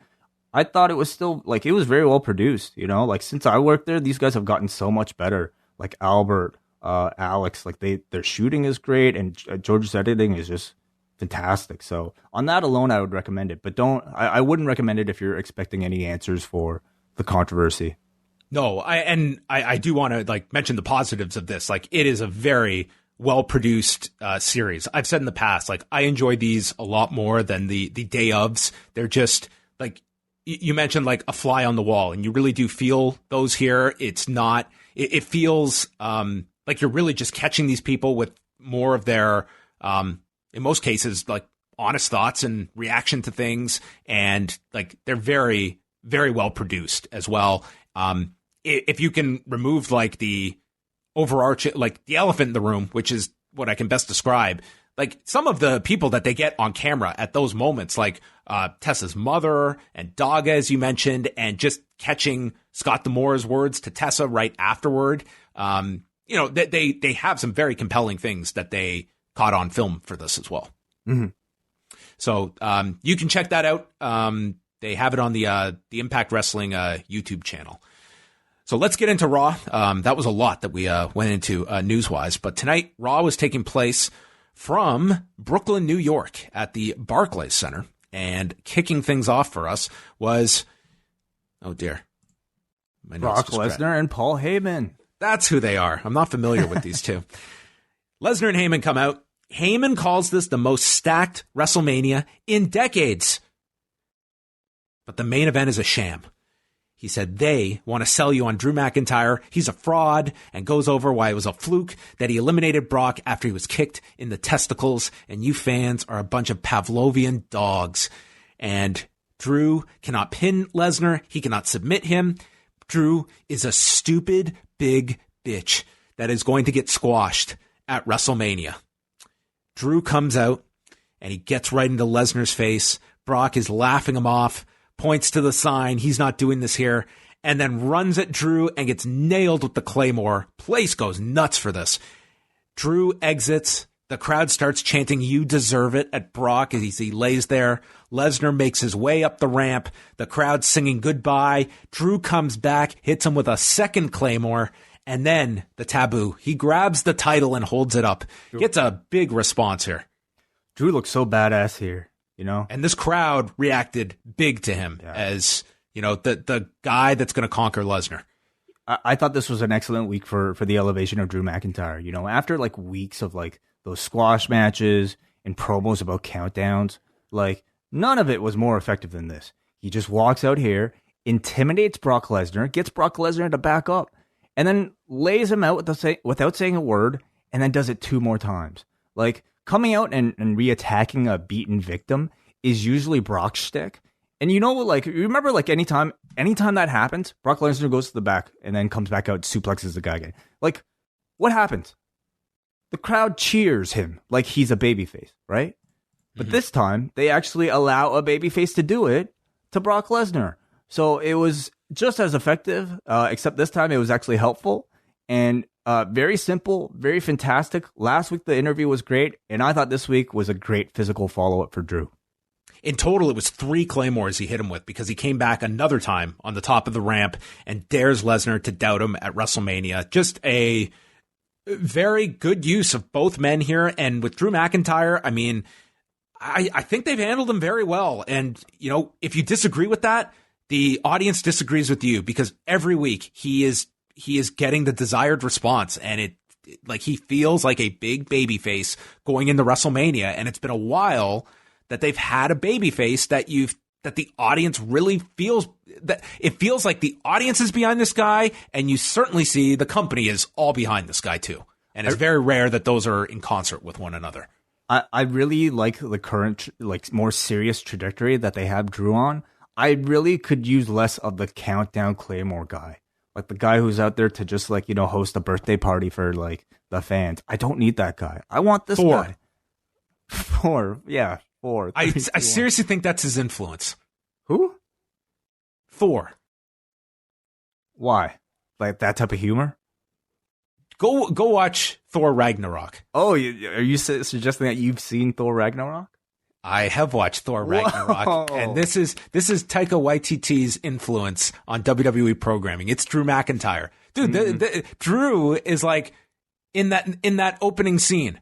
S3: I thought it was still like, it was very well produced. You know, like since I worked there, these guys have gotten so much better. Like Albert, Alex, like their shooting is great, and George's editing is just fantastic. So on that alone, I would recommend it, but I wouldn't recommend it if you're expecting any answers for the controversy.
S2: No, I do want to like mention the positives of this. Like, it is a very well produced series. I've said in the past, like, I enjoy these a lot more than the day ofs. They're just like, you mentioned like a fly on the wall, and you really do feel those here. It's not. It feels like you're really just catching these people with more of their, in most cases, like honest thoughts and reaction to things, and like they're very, very well produced as well. If you can remove like the overarching, like the elephant in the room, which is what I can best describe, like some of the people that they get on camera at those moments, like Tessa's mother and Daga, as you mentioned, and just catching Scott D'Amore's words to Tessa right afterward. You know, they have some very compelling things that they caught on film for this as well.
S3: Mm-hmm.
S2: So you can check that out. They have it on the Impact Wrestling YouTube channel. So let's get into Raw. That was a lot that we went into news-wise. But tonight, Raw was taking place from Brooklyn, New York at the Barclays Center. And kicking things off for us was, oh dear,
S3: Brock Lesnar and Paul Heyman.
S2: That's who they are. I'm not familiar with these two. Lesnar and Heyman come out. Heyman calls this the most stacked WrestleMania in decades. But the main event is a sham. He said they want to sell you on Drew McIntyre. He's a fraud, and goes over why it was a fluke that he eliminated Brock after he was kicked in the testicles, and you fans are a bunch of Pavlovian dogs. And Drew cannot pin Lesnar. He cannot submit him. Drew is a stupid big bitch that is going to get squashed at WrestleMania. Drew comes out, and he gets right into Lesnar's face. Brock is laughing him off, points to the sign, he's not doing this here, and then runs at Drew and gets nailed with the Claymore. Place goes nuts for this. Drew exits. The crowd starts chanting, "You deserve it," at Brock as he lays there. Lesnar makes his way up the ramp. The crowd singing goodbye. Drew comes back, hits him with a second Claymore, and then the taboo. He grabs the title and holds it up. Gets a big response here.
S3: Drew looks so badass here, you know?
S2: And this crowd reacted big to him as, you know, the guy that's going to conquer Lesnar.
S3: I thought this was an excellent week for the elevation of Drew McIntyre. You know, after like weeks of like those squash matches and promos about countdowns, like none of it was more effective than this. He just walks out here, intimidates Brock Lesnar, gets Brock Lesnar to back up, and then lays him out without saying a word, and then does it 2 more times. Like coming out and re-attacking a beaten victim is usually Brock's shtick. And you know, like, you remember, like, anytime that happens, Brock Lesnar goes to the back and then comes back out, suplexes the guy again. Like, what happens? The crowd cheers him like he's a babyface, right? But this time, they actually allow a babyface to do it to Brock Lesnar. So it was just as effective, except this time it was actually helpful and very simple, very fantastic. Last week, the interview was great, and I thought this week was a great physical follow-up for Drew.
S2: In total, it was 3 Claymores he hit him with because he came back another time on the top of the ramp and dares Lesnar to doubt him at WrestleMania. Just a very good use of both men here. And with Drew McIntyre, I mean, I think they've handled him very well. And, you know, if you disagree with that, the audience disagrees with you because every week he is getting the desired response, and he feels like a big babyface going into WrestleMania. And it's been a while that they've had a babyface that the audience really feels that it feels like the audience is behind this guy, and you certainly see the company is all behind this guy too. And it's very rare that those are in concert with one another.
S3: I really like the current, like, more serious trajectory that they have Drew on. I really could use less of the countdown Claymore guy, like the guy who's out there to just, like, you know, host a birthday party for like the fans. I don't need that guy. I want this guy. Thor.
S2: I seriously think that's his influence.
S3: Who?
S2: Thor.
S3: Why? Like that type of humor?
S2: Go watch Thor Ragnarok.
S3: Oh, are you suggesting that you've seen Thor Ragnarok?
S2: I have watched Thor Ragnarok, and this is Taika Waititi's influence on WWE programming. It's Drew McIntyre, dude. Drew is like in that opening scene.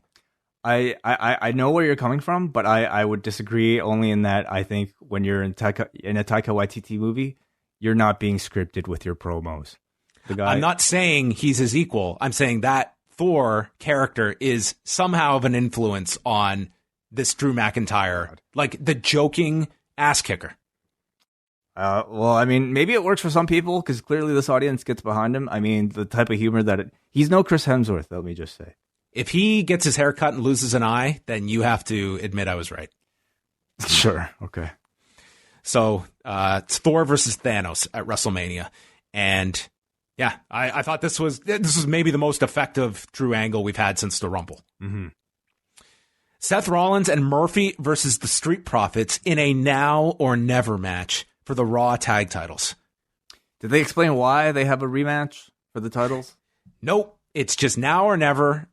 S3: I know where you're coming from, but I would disagree only in that I think when you're in a Taika Waititi movie, you're not being scripted with your promos. I'm
S2: not saying he's his equal. I'm saying that Thor character is somehow of an influence on this Drew McIntyre, like the joking ass kicker.
S3: Well, I mean, maybe it works for some people because clearly this audience gets behind him. I mean, the type of humor he's no Chris Hemsworth, let me just say.
S2: If he gets his hair cut and loses an eye, then you have to admit I was right.
S3: Sure. Okay.
S2: So it's Thor versus Thanos at WrestleMania. And yeah, I thought this was maybe the most effective Drew angle we've had since the Rumble.
S3: Mm-hmm.
S2: Seth Rollins and Murphy versus the Street Profits in a now or never match for the Raw tag titles.
S3: Did they explain why they have a rematch for the titles?
S2: Nope. It's just now or never,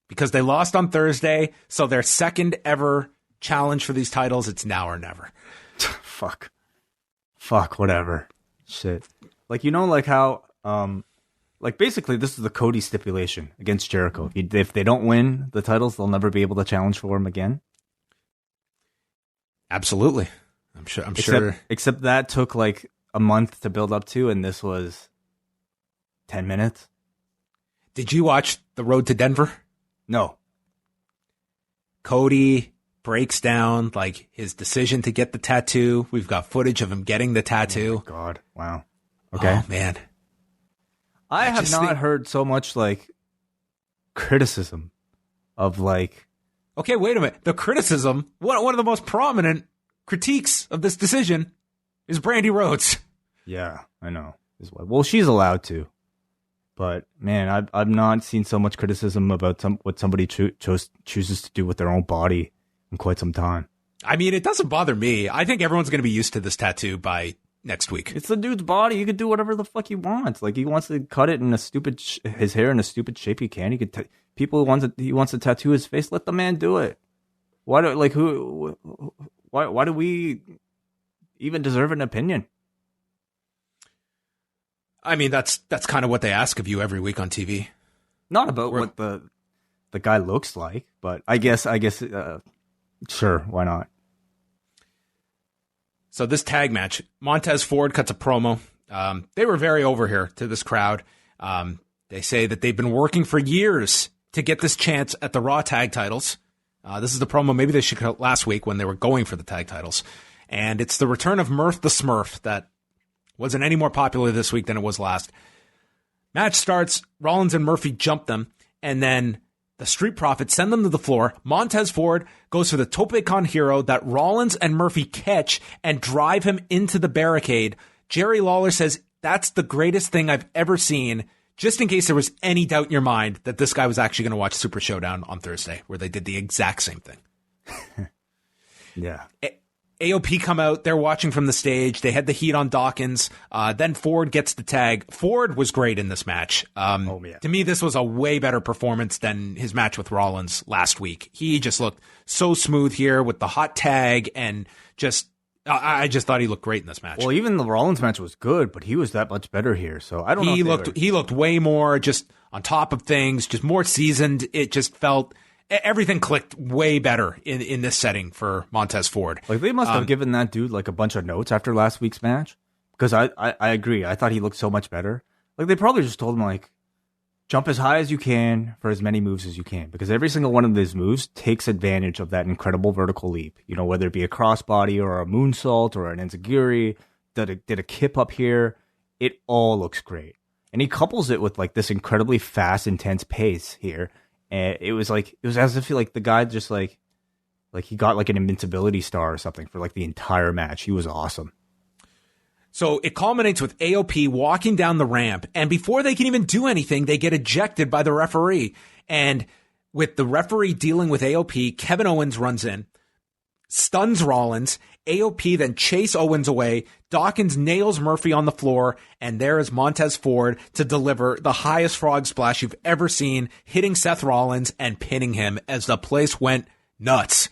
S2: because they lost on Thursday. So their second ever challenge for these titles, it's now or never.
S3: Fuck, whatever. Shit. Like, you know, like how, like basically this is the Cody stipulation against Jericho. If they don't win the titles, they'll never be able to challenge for them again.
S2: Absolutely. I'm sure.
S3: Except that took like a month to build up to, and this was 10 minutes.
S2: Did you watch The Road to Denver?
S3: No.
S2: Cody breaks down like his decision to get the tattoo. We've got footage of him getting the tattoo.
S3: Oh my God. Wow. Okay.
S2: Oh, man.
S3: I have not heard so much like criticism of like.
S2: Okay, wait a minute. The criticism, one of the most prominent critiques of this decision is Brandy Rhodes.
S3: Yeah, I know. Well, she's allowed to. But man, I've not seen so much criticism about what somebody chooses to do with their own body in quite some time.
S2: I mean, it doesn't bother me. I think everyone's going to be used to this tattoo by next week.
S3: It's the dude's body. He could do whatever the fuck he wants. Like, he wants to cut it in a stupid his hair in a stupid shape. He can. He could. He wants to tattoo his face. Let the man do it. Why do Why do we even deserve an opinion?
S2: I mean, that's kind of what they ask of you every week on TV.
S3: Not about what the guy looks like, but I guess sure, why not?
S2: So this tag match, Montez Ford cuts a promo. They were very over here to this crowd. They say that they've been working for years to get this chance at the Raw tag titles. This is the promo maybe they should cut last week when they were going for the tag titles. And it's the return of Murph the Smurf that wasn't any more popular this week than it was last. Match starts, Rollins and Murphy jump them, and then the Street Profits send them to the floor. Montez Ford goes for the Tope Con Hero that Rollins and Murphy catch and drive him into the barricade. Jerry Lawler says, that's the greatest thing I've ever seen, just in case there was any doubt in your mind that this guy was actually going to watch Super Showdown on Thursday, where they did the exact same thing.
S3: Yeah.
S2: AOP come out. They're watching from the stage. They had the heat on Dawkins. Then Ford gets the tag. Ford was great in this match. To me, this was a way better performance than his match with Rollins last week. He just looked so smooth here with the hot tag, and I just thought he looked great in this match.
S3: Well, even the Rollins match was good, but he was that much better here. So I don't know.
S2: He looked way more just on top of things, just more seasoned. It just felt. Everything clicked way better in this setting for Montez Ford.
S3: Like, they must have given that dude like a bunch of notes after last week's match, because I agree. I thought he looked so much better. Like, they probably just told him, like, jump as high as you can for as many moves as you can, because every single one of these moves takes advantage of that incredible vertical leap. You know, whether it be a crossbody or a moonsault or an enziguri, did a kip up here. It all looks great. And he couples it with like this incredibly fast, intense pace here. And it was as if like the guy just like he got like an invincibility star or something for like the entire match. He was awesome.
S2: So it culminates with AOP walking down the ramp, and before they can even do anything, they get ejected by the referee. And with the referee dealing with AOP, Kevin Owens runs in, stuns Rollins. AOP then chase Owens away. Dawkins nails Murphy on the floor, and there is Montez Ford to deliver the highest frog splash you've ever seen, hitting Seth Rollins and pinning him as the place went nuts.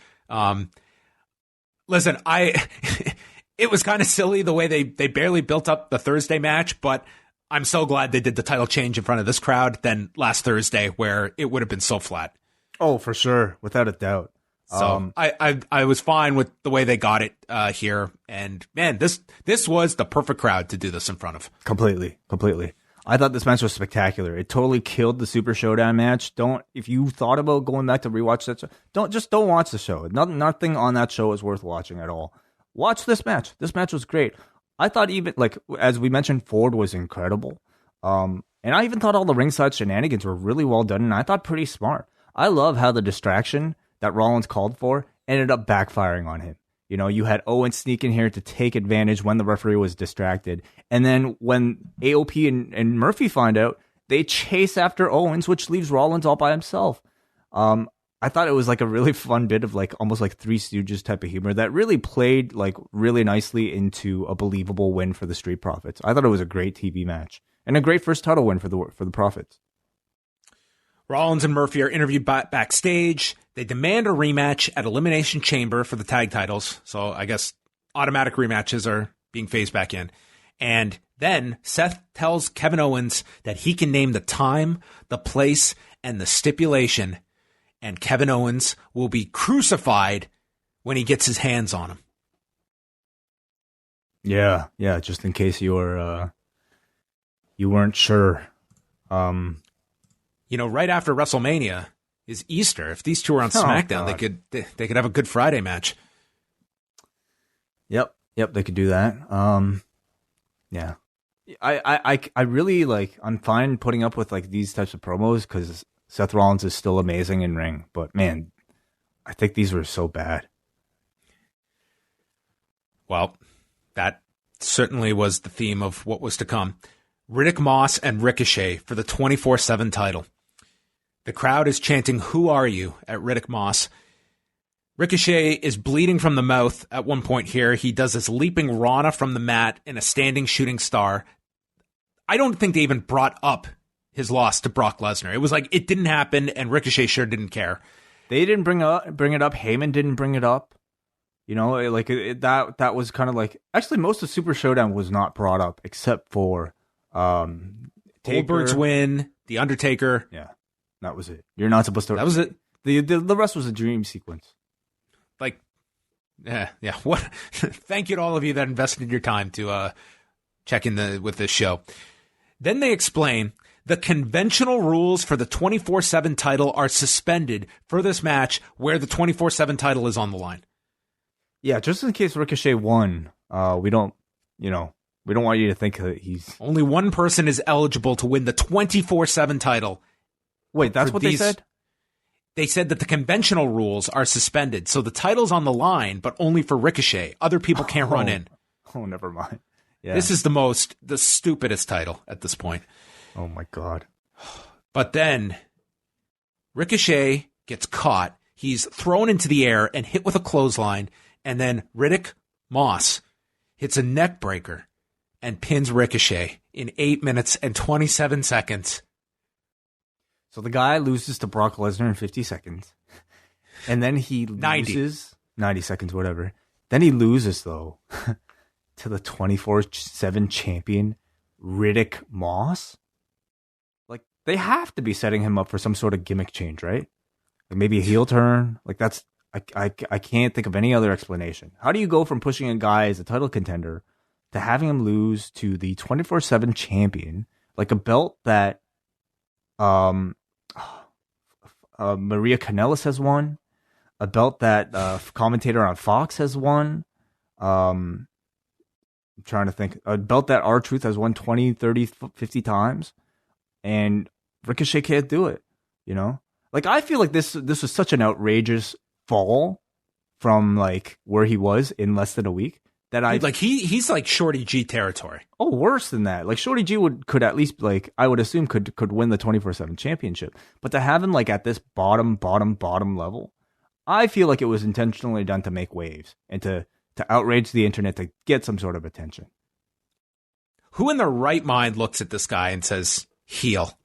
S2: Listen, it was kind of silly the way they barely built up the Thursday match, but I'm so glad they did the title change in front of this crowd than last Thursday, where it would have been so flat.
S3: Oh, for sure, without a doubt.
S2: So I was fine with the way they got it here, and man, this was the perfect crowd to do this in front of. Completely.
S3: I thought this match was spectacular. It totally killed the Super Showdown match. If you thought about going back to rewatch that show, don't watch the show. Nothing on that show is worth watching at all. Watch this match. This match was great. I thought, even like as we mentioned, Ford was incredible. And I even thought all the ringside shenanigans were really well done, and I thought pretty smart. I love how the distraction that Rollins called for ended up backfiring on him. You know, you had Owens sneak in here to take advantage when the referee was distracted. And then when AOP and Murphy find out, they chase after Owens, which leaves Rollins all by himself. I thought it was like a really fun bit of like almost like Three Stooges type of humor that really played like really nicely into a believable win for the Street Profits. I thought it was a great TV match and a great first title win for the Profits.
S2: Rollins and Murphy are interviewed backstage. They demand a rematch at Elimination Chamber for the tag titles. So I guess automatic rematches are being phased back in. And then Seth tells Kevin Owens that he can name the time, the place, and the stipulation. And Kevin Owens will be crucified when he gets his hands on him.
S3: Yeah. Just in case you weren't sure.
S2: You know, right after WrestleMania is Easter. If these two are on SmackDown, they could have a Good Friday match.
S3: Yep, they could do that. Yeah. I really like. I'm fine putting up with like these types of promos because Seth Rollins is still amazing in ring. But man, I think these were so bad.
S2: Well, that certainly was the theme of what was to come. Riddick Moss and Ricochet for the 24/7 title. The crowd is chanting, "Who are you?" at Riddick Moss. Ricochet is bleeding from the mouth at one point here. He does this leaping Rana from the mat in a standing shooting star. I don't think they even brought up his loss to Brock Lesnar. It was like it didn't happen, and Ricochet sure didn't care.
S3: They didn't bring it up. Heyman didn't bring it up. You know, that was kind of like, actually most of Super Showdown was not brought up except for
S2: Goldberg's win, The Undertaker.
S3: Yeah, that was it. You're not supposed to.
S2: That was it.
S3: The rest was a dream sequence.
S2: Like, yeah. What? Thank you to all of you that invested your time to check in with this show. Then they explain the conventional rules for the 24/7 title are suspended for this match where the 24/7 title is on the line.
S3: Yeah, just in case Ricochet won, we don't want you to think that he's...
S2: Only one person is eligible to win the 24/7 title.
S3: Wait, that's what they said?
S2: They said that the conventional rules are suspended, so the title's on the line, but only for Ricochet. Other people can't run in.
S3: Oh, never mind. Yeah.
S2: This is the stupidest title at this point.
S3: Oh my God.
S2: But then Ricochet gets caught. He's thrown into the air and hit with a clothesline. And then Riddick Moss hits a neck breaker and pins Ricochet in 8 minutes and 27 seconds.
S3: So the guy loses to Brock Lesnar in 50 seconds. And then he loses 90 seconds, whatever. Then he loses, though, to the 24/7 champion, Riddick Moss. Like, they have to be setting him up for some sort of gimmick change, right? Like maybe a heel turn. Like, that's... I can't think of any other explanation. How do you go from pushing a guy as a title contender to having him lose to the 24/7 champion, like a belt that Maria Kanellis has won, a belt that commentator on Fox has won, I'm trying to think, a belt that R-Truth has won 20, 30, 50 times, and Ricochet can't do it, you know? Like, I feel like this was such an outrageous fall from like where he was in less than a week that
S2: he's like Shorty G territory.
S3: Oh, worse than that. Like Shorty G could at least, like, I would assume could win the 24/7 championship, but to have him like at this bottom level, I feel like it was intentionally done to make waves and to outrage the internet to get some sort of attention.
S2: Who in their right mind looks at this guy and says heel?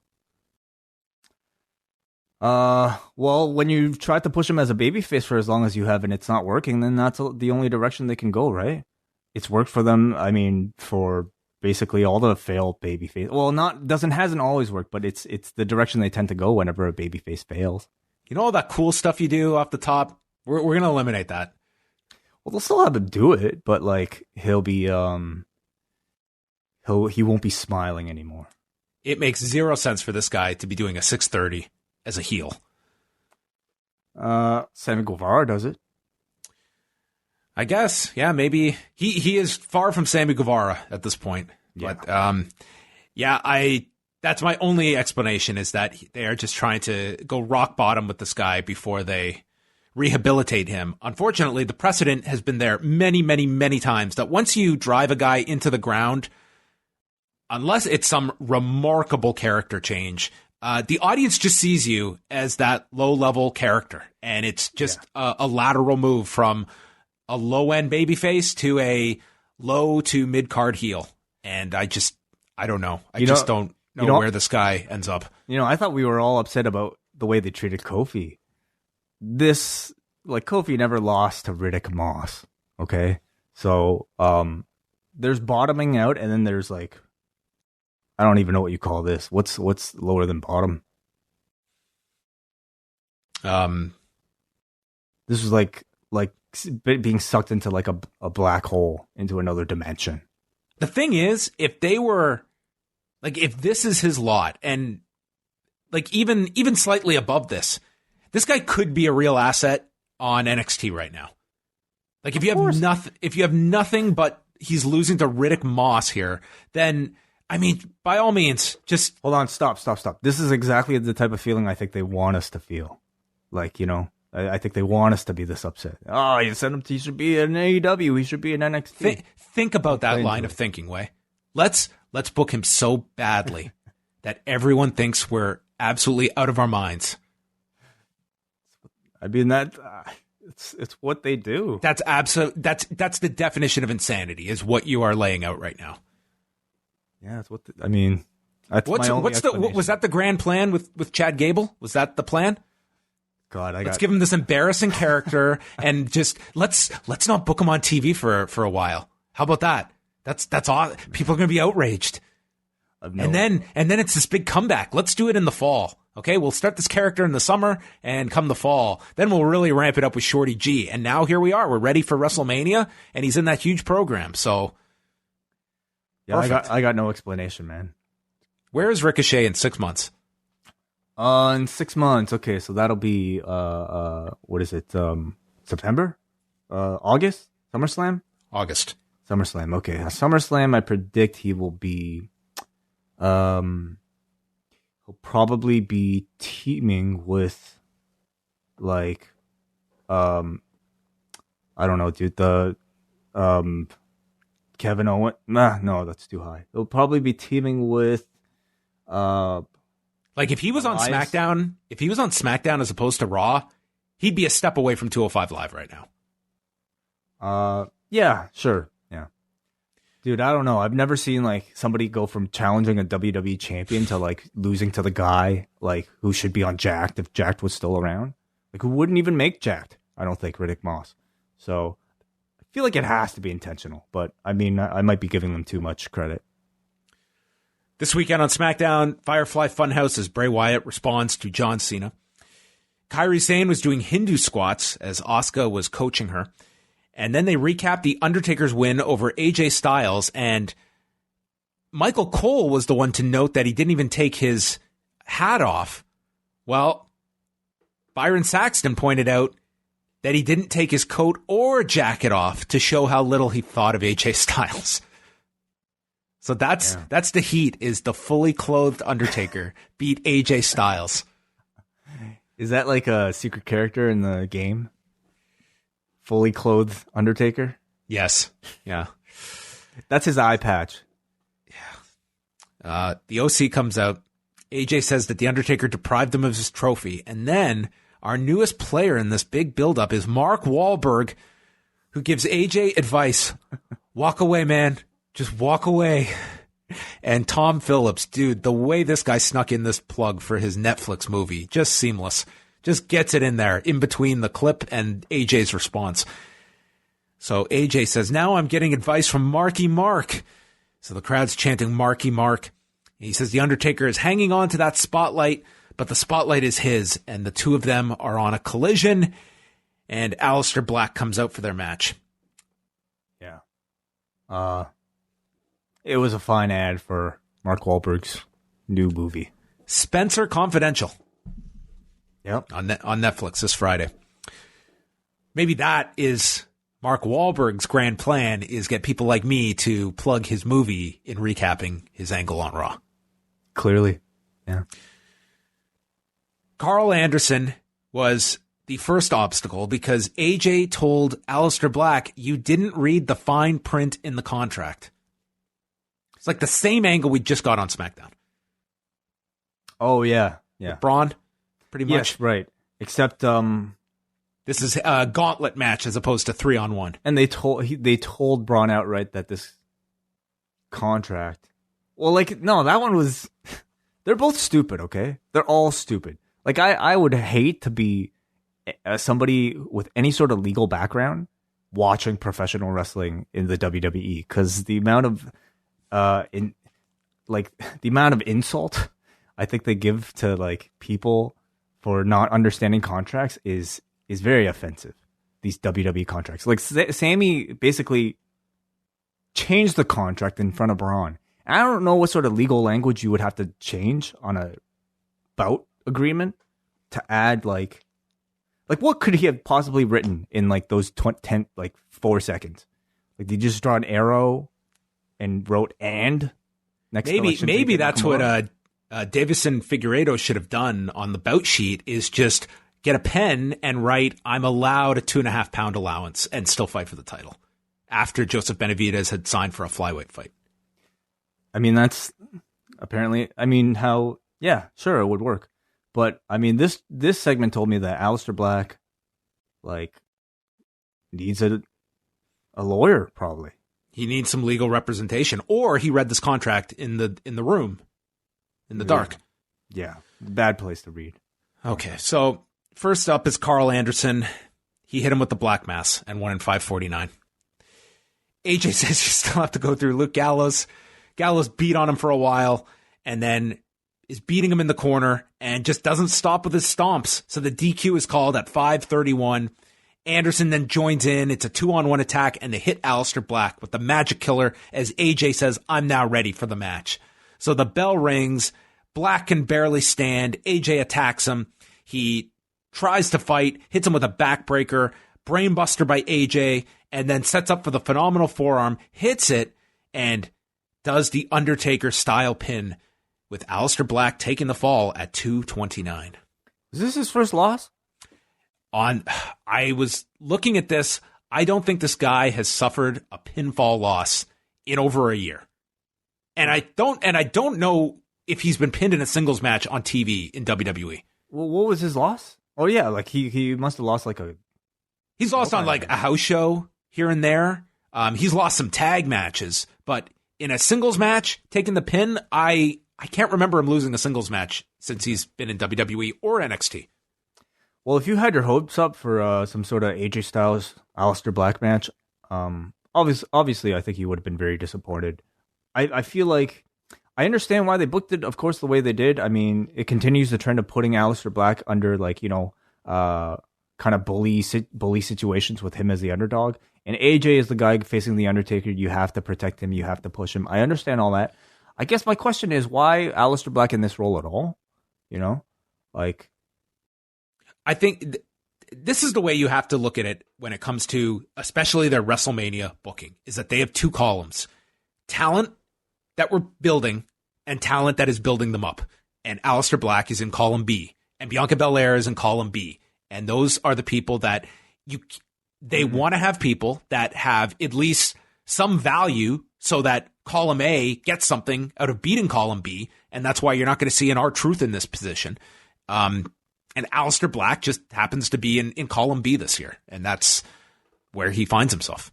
S3: Well, when you've tried to push him as a babyface for as long as you have and it's not working, then that's the only direction they can go, right? It's worked for them. I mean, for basically all the failed babyface. Well, hasn't always worked, but it's the direction they tend to go whenever a babyface fails.
S2: You know all that cool stuff you do off the top? We're going to eliminate that.
S3: Well, they'll still have him do it, but like he'll be he won't be smiling anymore.
S2: It makes zero sense for this guy to be doing a 630 as a heel.
S3: Sammy Guevara does it.
S2: I guess. Yeah, maybe. He is far from Sammy Guevara at this point. Yeah. But that's my only explanation, is that they are just trying to go rock bottom with this guy before they rehabilitate him. Unfortunately, the precedent has been there many, many, many times that once you drive a guy into the ground, unless it's some remarkable character change, the audience just sees you as that low-level character, and it's just a lateral move from a low-end babyface to a low to mid-card heel. And I don't know. I just don't know where this guy ends up.
S3: You know, I thought we were all upset about the way they treated Kofi. Kofi never lost to Riddick Moss, okay? So, there's bottoming out, and then there's like, I don't even know what you call this. What's lower than bottom? This was like being sucked into like a black hole into another dimension.
S2: The thing is, if they were like, if this is his lot, and like even slightly above this guy could be a real asset on NXT right now. Like if you have nothing but he's losing to Riddick Moss here, then I mean, by all means, just
S3: hold on, stop. This is exactly the type of feeling I think they want us to feel. Like, you know, I think they want us to be this upset. Oh, you said him. He should be in AEW. He should be in NXT.
S2: Think about that line of thinking, Way. Let's book him so badly that everyone thinks we're absolutely out of our minds.
S3: I mean, It's what they do.
S2: That's the definition of insanity, is what you are laying out right now.
S3: Yeah, that's what I mean. That's
S2: was that the grand plan with Chad Gable? Was that the plan?
S3: God,
S2: let's give him this embarrassing character and just let's not book him on TV for a while. How about that? That's all. People are going to be outraged. And then it's this big comeback. Let's do it in the fall. Okay, we'll start this character in the summer, and come the fall, then we'll really ramp it up with Shorty G. And now here we are. We're ready for WrestleMania, and he's in that huge program. So,
S3: yeah, I got no explanation, man.
S2: Where is Ricochet in 6 months?
S3: In 6 months. Okay, so that'll be what is it? September? August? SummerSlam?
S2: August.
S3: SummerSlam. Okay, SummerSlam. I predict he will be. He'll probably be teaming with, like, I don't know, dude. The Kevin Owens. No, that's too high. He'll probably be teaming with.
S2: Like if he was on SmackDown, as opposed to Raw, he'd be a step away from 205 Live right now.
S3: Yeah, sure. Yeah. Dude, I don't know. I've never seen like somebody go from challenging a WWE champion to like losing to the guy like who should be on Jacked if Jacked was still around. Like who wouldn't even make Jacked? I don't think Riddick Moss. So I feel like it has to be intentional, but I mean, I might be giving them too much credit.
S2: This weekend on SmackDown, Firefly Funhouse as Bray Wyatt responds to John Cena. Kairi Sane was doing Hindu squats as Asuka was coaching her. And then they recap The Undertaker's win over AJ Styles. And Michael Cole was the one to note that he didn't even take his hat off. Well, Byron Saxton pointed out that he didn't take his coat or jacket off to show how little he thought of AJ Styles. So that's the heat, is the fully clothed Undertaker beat AJ Styles.
S3: Is that like a secret character in the game? Fully clothed Undertaker?
S2: Yes. Yeah.
S3: That's his eye patch.
S2: Yeah. The OC comes out. AJ says that The Undertaker deprived him of his trophy. And then our newest player in this big buildup is Mark Wahlberg, who gives AJ advice. Walk away, man. Just walk away. And Tom Phillips, dude, the way this guy snuck in this plug for his Netflix movie, just seamless. Just gets it in there, in between the clip and AJ's response. So AJ says, now I'm getting advice from Marky Mark. So the crowd's chanting Marky Mark. He says The Undertaker is hanging on to that spotlight, but the spotlight is his, and the two of them are on a collision, and Aleister Black comes out for their match.
S3: Yeah. It was a fine ad for Mark Wahlberg's new movie.
S2: Spencer Confidential.
S3: Yep.
S2: On Netflix this Friday. Maybe that is Mark Wahlberg's grand plan, is get people like me to plug his movie in recapping his angle on Raw.
S3: Clearly. Yeah.
S2: Carl Anderson was the first obstacle because AJ told Aleister Black, you didn't read the fine print in the contract. It's like the same angle we just got on SmackDown.
S3: Oh, yeah. Yeah.
S2: With Braun, pretty much.
S3: Yes, right. Except
S2: this is a gauntlet match as opposed to 3-on-1.
S3: And they told Braun outright that this contract. Well, like, no, that one was. They're both stupid, okay? They're all stupid. Like, I would hate to be somebody with any sort of legal background watching professional wrestling in the WWE, because the amount of the amount of insult I think they give to like people for not understanding contracts is very offensive. These WWE contracts, like Sammy basically changed the contract in front of Braun. And I don't know what sort of legal language you would have to change on a bout agreement to add like what could he have possibly written in like those 4 seconds? Like did you just draw an arrow and wrote "and" next?
S2: Maybe that's what Davison Figueiredo should have done on the bout sheet, is just get a pen and write, I'm allowed a 2.5 pound allowance and still fight for the title, after Joseph Benavidez had signed for a flyweight fight.
S3: I mean, that's apparently, yeah, sure, it would work. But I mean, this segment told me that Aleister Black, like, needs a lawyer, probably.
S2: He needs some legal representation, or he read this contract in the room, in the dark.
S3: Yeah, bad place to read.
S2: Okay, so first up is Carl Anderson. He hit him with the Black Mass and won in 5:49. AJ says you still have to go through Luke Gallows. Gallows beat on him for a while and then is beating him in the corner and just doesn't stop with his stomps. So the DQ is called at 5:31. Anderson then joins in. It's a 2-on-1 attack, and they hit Aleister Black with the Magic Killer as AJ says, I'm now ready for the match. So the bell rings. Black can barely stand. AJ attacks him. He tries to fight, hits him with a backbreaker, brainbuster by AJ, and then sets up for the phenomenal forearm, hits it, and does the Undertaker-style pin with Aleister Black taking the fall at 2:29.
S3: Is this his first loss?
S2: I was looking at this. I don't think this guy has suffered a pinfall loss in over a year. And I don't know if he's been pinned in a singles match on TV in WWE.
S3: Well, what was his loss? Oh yeah, like he must have lost like a.
S2: He's lost on like a house show here and there. He's lost some tag matches, but in a singles match, taking the pin, I can't remember him losing a singles match since he's been in WWE or NXT.
S3: Well, if you had your hopes up for some sort of AJ Styles Aleister Black match, obviously I think you would have been very disappointed. I feel like I understand why they booked it, of course, the way they did. I mean, it continues the trend of putting Aleister Black under like, kind of bully situations with him as the underdog. And AJ is the guy facing the Undertaker. You have to protect him. You have to push him. I understand all that. I guess my question is, why Aleister Black in this role at all?
S2: I think this is the way you have to look at it when it comes to especially their WrestleMania booking, is that they have two columns: talent that we're building and talent that is building them up. And Aleister Black is in column B, and Bianca Belair is in column B. And those are the people that they want to have people that have at least some value so that column A gets something out of beating column B. And that's why you're not going to see an R-Truth in this position. And Aleister Black just happens to be in column B this year. And that's where he finds himself.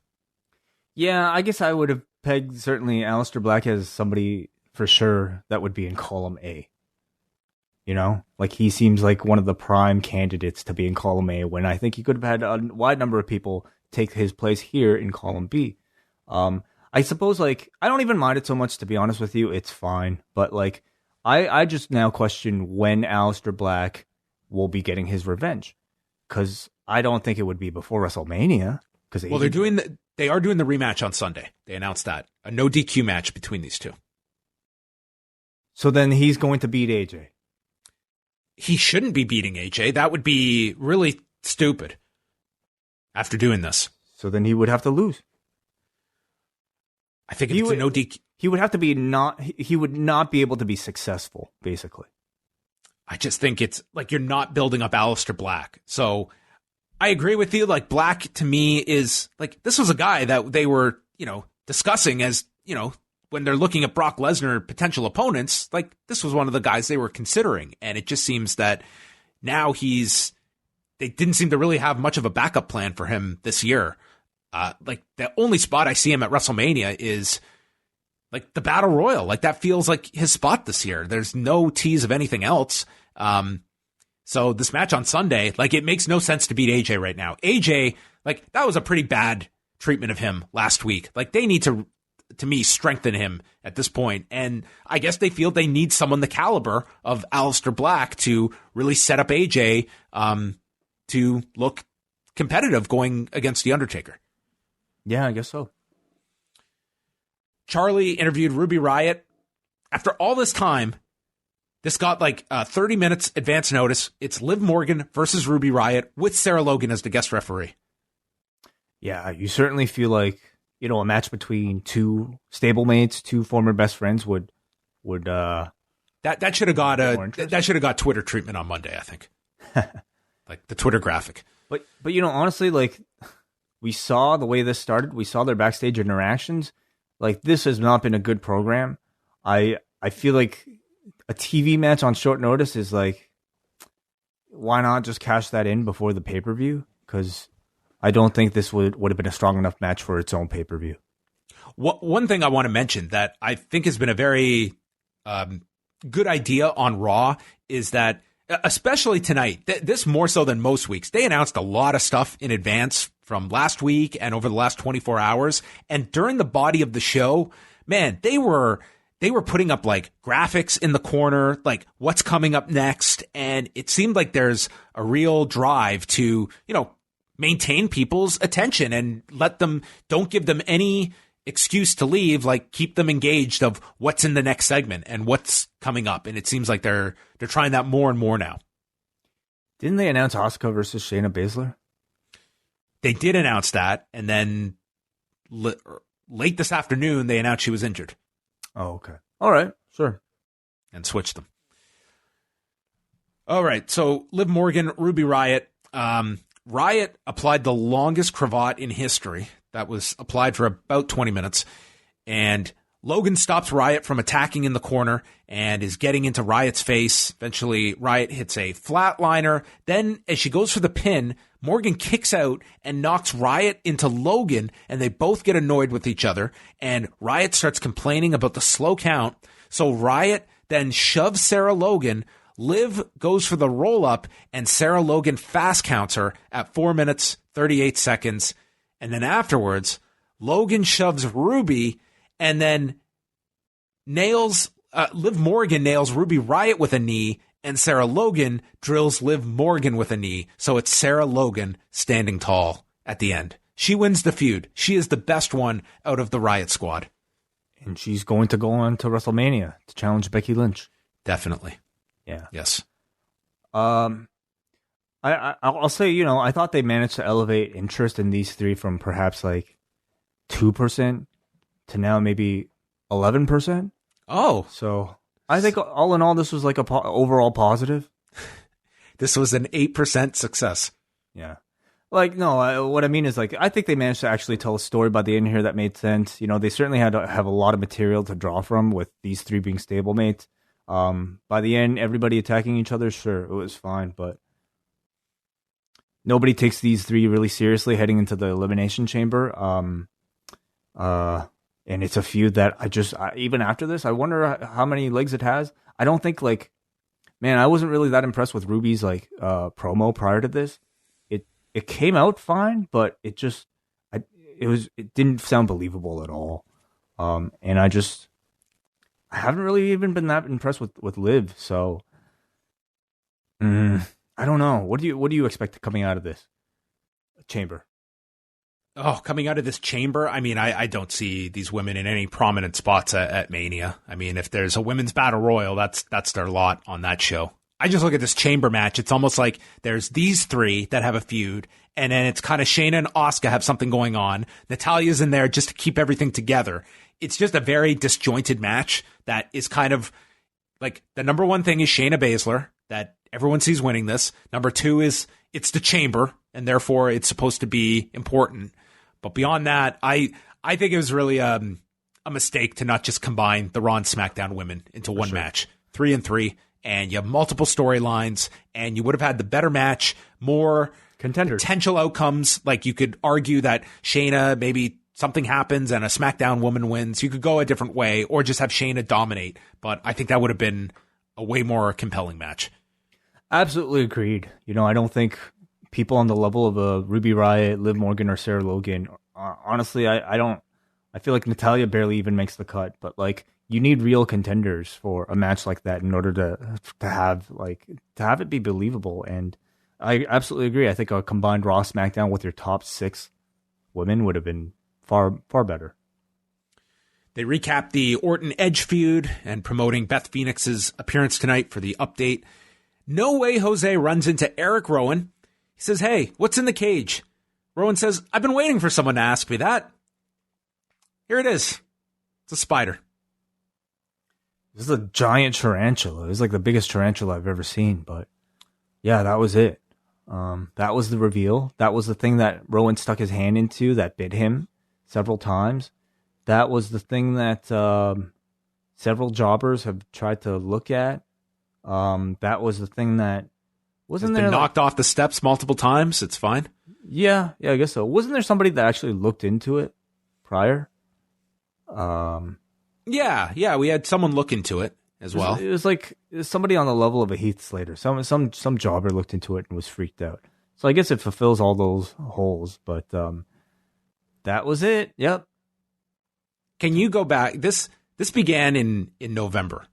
S3: Yeah, I guess I would have pegged certainly Aleister Black as somebody for sure that would be in column A. Like he seems like one of the prime candidates to be in column A, when I think he could have had a wide number of people take his place here in column B. I suppose, like, I don't even mind it so much, to be honest with you. It's fine. But, like, I just now question when Aleister Black will be getting his revenge. Because I don't think it would be before WrestleMania.
S2: Well, they are doing the rematch on Sunday. They announced that. A no DQ match between these two.
S3: So then he's going to beat AJ.
S2: He shouldn't be beating AJ. That would be really stupid after doing this.
S3: So then he would have to lose.
S2: I think it's a no DQ.
S3: He would have to be he would not be able to be successful, basically.
S2: I just think it's like you're not building up Aleister Black. So I agree with you. Like, Black to me is like, this was a guy that they were, discussing as, when they're looking at Brock Lesnar potential opponents, like this was one of the guys they were considering. And it just seems that now they didn't seem to really have much of a backup plan for him this year. Like the only spot I see him at WrestleMania is like the Battle Royal. Like that feels like his spot this year. There's no tease of anything else. So this match on Sunday, like it makes no sense to beat AJ right now. AJ, like that was a pretty bad treatment of him last week. Like they need to me, strengthen him at this point. And I guess they feel they need someone the caliber of Aleister Black to really set up AJ to look competitive going against The Undertaker.
S3: Yeah, I guess so.
S2: Charlie interviewed Ruby Riott. After all this time, this got like 30 minutes advance notice. It's Liv Morgan versus Ruby Riott with Sarah Logan as the guest referee.
S3: Yeah, you certainly feel like, a match between two stablemates, two former best friends would
S2: that should have got Twitter treatment on Monday, I think. Like the Twitter graphic.
S3: But honestly, like we saw the way this started, we saw their backstage interactions. Like this has not been a good program. I feel like a TV match on short notice is like, why not just cash that in before the pay-per-view? Because I don't think this would have been a strong enough match for its own pay-per-view.
S2: One thing I want to mention that I think has been a very good idea on Raw is that, especially tonight, this more so than most weeks, they announced a lot of stuff in advance from last week and over the last 24 hours. And during the body of the show, man, they were putting up like graphics in the corner, like what's coming up next. And it seemed like there's a real drive to, maintain people's attention and don't give them any excuse to leave, like keep them engaged of what's in the next segment and what's coming up. And it seems like they're trying that more and more now.
S3: Didn't they announce Asuka versus Shayna Baszler?
S2: They did announce that. And then late this afternoon, they announced she was injured.
S3: Oh, okay. All right. Sure.
S2: And switched them. All right. So Liv Morgan, Ruby Riott. Riott applied the longest cravat in history. That was applied for about 20 minutes. And Logan stops Riott from attacking in the corner and is getting into Riott's face. Eventually, Riott hits a flatliner. Then, as she goes for the pin, Morgan kicks out and knocks Riott into Logan, and they both get annoyed with each other. And Riott starts complaining about the slow count. So Riott then shoves Sarah Logan. Liv goes for the roll-up, and Sarah Logan fast counts her at 4 minutes, 38 seconds. And then afterwards, Logan shoves Ruby and then Liv Morgan nails Ruby Riott with a knee, and Sarah Logan drills Liv Morgan with a knee. So it's Sarah Logan standing tall at the end. She wins the feud. She is the best one out of the Riott squad.
S3: And she's going to go on to WrestleMania to challenge Becky Lynch.
S2: Definitely.
S3: Yeah.
S2: Yes.
S3: I'll say, I thought they managed to elevate interest in these three from perhaps like 2% to now maybe 11%.
S2: Oh.
S3: So I think all in all, this was like overall positive.
S2: This was an 8% success.
S3: Yeah. Like, no, what I mean is, like, I think they managed to actually tell a story by the end here that made sense. They certainly had to have a lot of material to draw from with these three being stablemates. By the end, everybody attacking each other, sure, it was fine, but nobody takes these three really seriously heading into the Elimination Chamber. And it's a feud that even after this, I wonder how many legs it has. I don't think, I wasn't really that impressed with Ruby's, promo prior to this. It came out fine, but it didn't sound believable at all. And I haven't really even been that impressed with Liv, so I don't know. What do you expect coming out of this chamber?
S2: Oh, coming out of this chamber, I don't see these women in any prominent spots at Mania. If there's a women's battle royal, that's their lot on that show. I just look at this chamber match. It's almost like there's these three that have a feud, and then it's kind of Shayna and Asuka have something going on. Natalia's in there just to keep everything together. It's just a very disjointed match that is kind of like, the number one thing is Shayna Baszler, that everyone sees winning this. Number two is it's the chamber, and therefore it's supposed to be important. But beyond that, I think it was really a mistake to not just combine the Raw and SmackDown women into one match. 3 and 3. And you have multiple storylines, and you would have had the better match, more
S3: contenders,
S2: potential outcomes. Like, you could argue that Shayna, maybe something happens and a SmackDown woman wins. You could go a different way, or just have Shayna dominate. But I think that would have been a way more compelling match.
S3: Absolutely agreed. I don't think people on the level of Ruby Riott, Liv Morgan, or Sarah Logan, honestly, I feel like Natalya barely even makes the cut. But, you need real contenders for a match like that in order to have it be believable. And I absolutely agree. I think a combined Raw SmackDown with your top 6 women would have been far better.
S2: They recap the Orton Edge feud and promoting Beth Phoenix's appearance tonight for the update. No Way Jose runs into Eric Rowan. He says, "Hey, what's in the cage?" Rowan says, "I've been waiting for someone to ask me that. Here it is. It's a spider."
S3: This is a giant tarantula. It was like the biggest tarantula I've ever seen. But yeah, that was it. That was the reveal. That was the thing that Rowan stuck his hand into that bit him several times. That was the thing that several jobbers have tried to look at. That was the thing that Wasn't
S2: been
S3: there
S2: knocked off the steps multiple times. It's fine.
S3: Yeah, I guess so. Wasn't there somebody that actually looked into it prior?
S2: Yeah, we had someone look into it as well.
S3: It was like somebody on the level of a Heath Slater. Some jobber looked into it and was freaked out. So I guess it fulfills all those holes, but that was it. Yep.
S2: Can you go back? This began in November.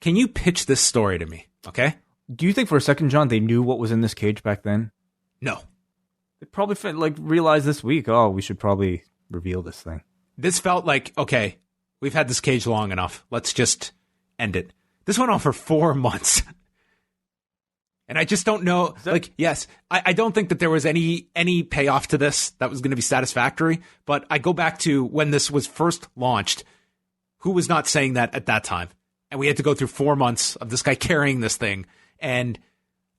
S2: Can you pitch this story to me? Okay.
S3: Do you think for a second, John, they knew what was in this cage back then?
S2: No.
S3: They probably realized this week, oh, we should probably reveal this thing.
S2: This felt like, okay, we've had this cage long enough. Let's just end it. This went on for 4 months. And I just don't know. Yes, I don't think that there was any payoff to this that was going to be satisfactory. But I go back to when this was first launched. Who was not saying that at that time? And we had to go through 4 months of this guy carrying this thing. And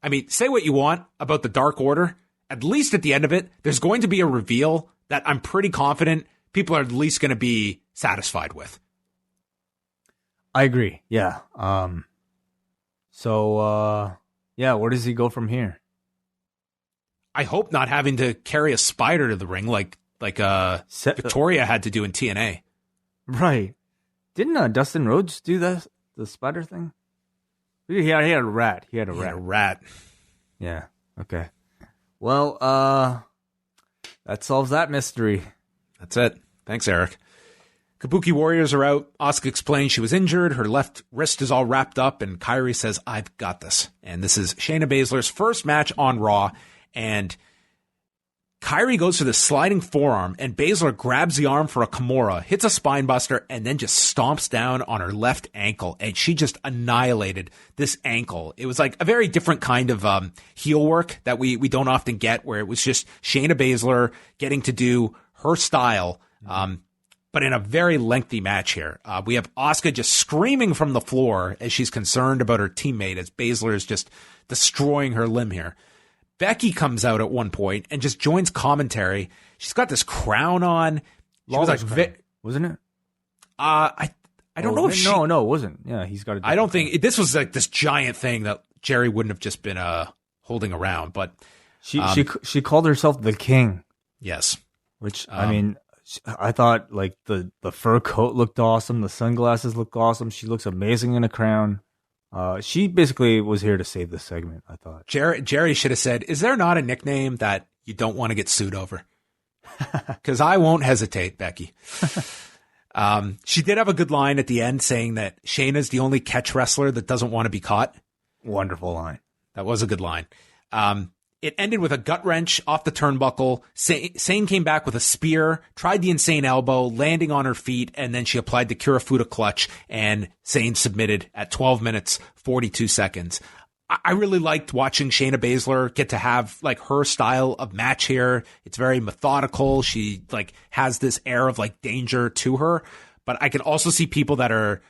S2: I mean, say what you want about the Dark Order. At least at the end of it, there's going to be a reveal that I'm pretty confident people are at least going to be satisfied with.
S3: I agree. Yeah. Yeah, where does he go from here?
S2: I hope not having to carry a spider to the ring like Victoria had to do in TNA.
S3: Right. Didn't Dustin Rhodes do the spider thing? He had a rat. He had a
S2: rat.
S3: Yeah. Okay. Well, that solves that mystery.
S2: That's it. Thanks, Eric. Kabuki Warriors are out. Asuka explains she was injured. Her left wrist is all wrapped up, and Kairi says, I've got this. And this is Shayna Baszler's first match on Raw. And Kairi goes for the sliding forearm, and Baszler grabs the arm for a Kimura, hits a spine buster, and then just stomps down on her left ankle. And she just annihilated this ankle. It was like a very different kind of heel work that we don't often get, where it was just Shayna Baszler getting to do her style, but in a very lengthy match here. We have Asuka just screaming from the floor as she's concerned about her teammate, as Baszler is just destroying her limb here. Becky comes out at one point and just joins commentary. She's got this crown on. She was like,
S3: wasn't it?
S2: I don't know if she...
S3: No, it wasn't. Yeah, he's got a...
S2: I don't think... This was like this giant thing that Jerry wouldn't have just been holding around, but...
S3: She called herself the King.
S2: Yes.
S3: Which, I mean... I thought like the fur coat looked awesome. The sunglasses looked awesome. She looks amazing in a crown. She basically was here to save this segment, I thought.
S2: Jerry should have said, is there not a nickname that you don't want to get sued over? Because I won't hesitate, Becky. She did have a good line at the end saying that Shayna's the only catch wrestler that doesn't want to be caught.
S3: Wonderful line.
S2: That was a good line. It ended with a gut wrench off the turnbuckle. Sane came back with a spear, tried the insane elbow, landing on her feet, and then she applied the Kirifuda clutch, and Sane submitted at 12 minutes, 42 seconds. I really liked watching Shayna Baszler get to have like her style of match here. It's very methodical. She like has this air of like danger to her, but I can also see people that are,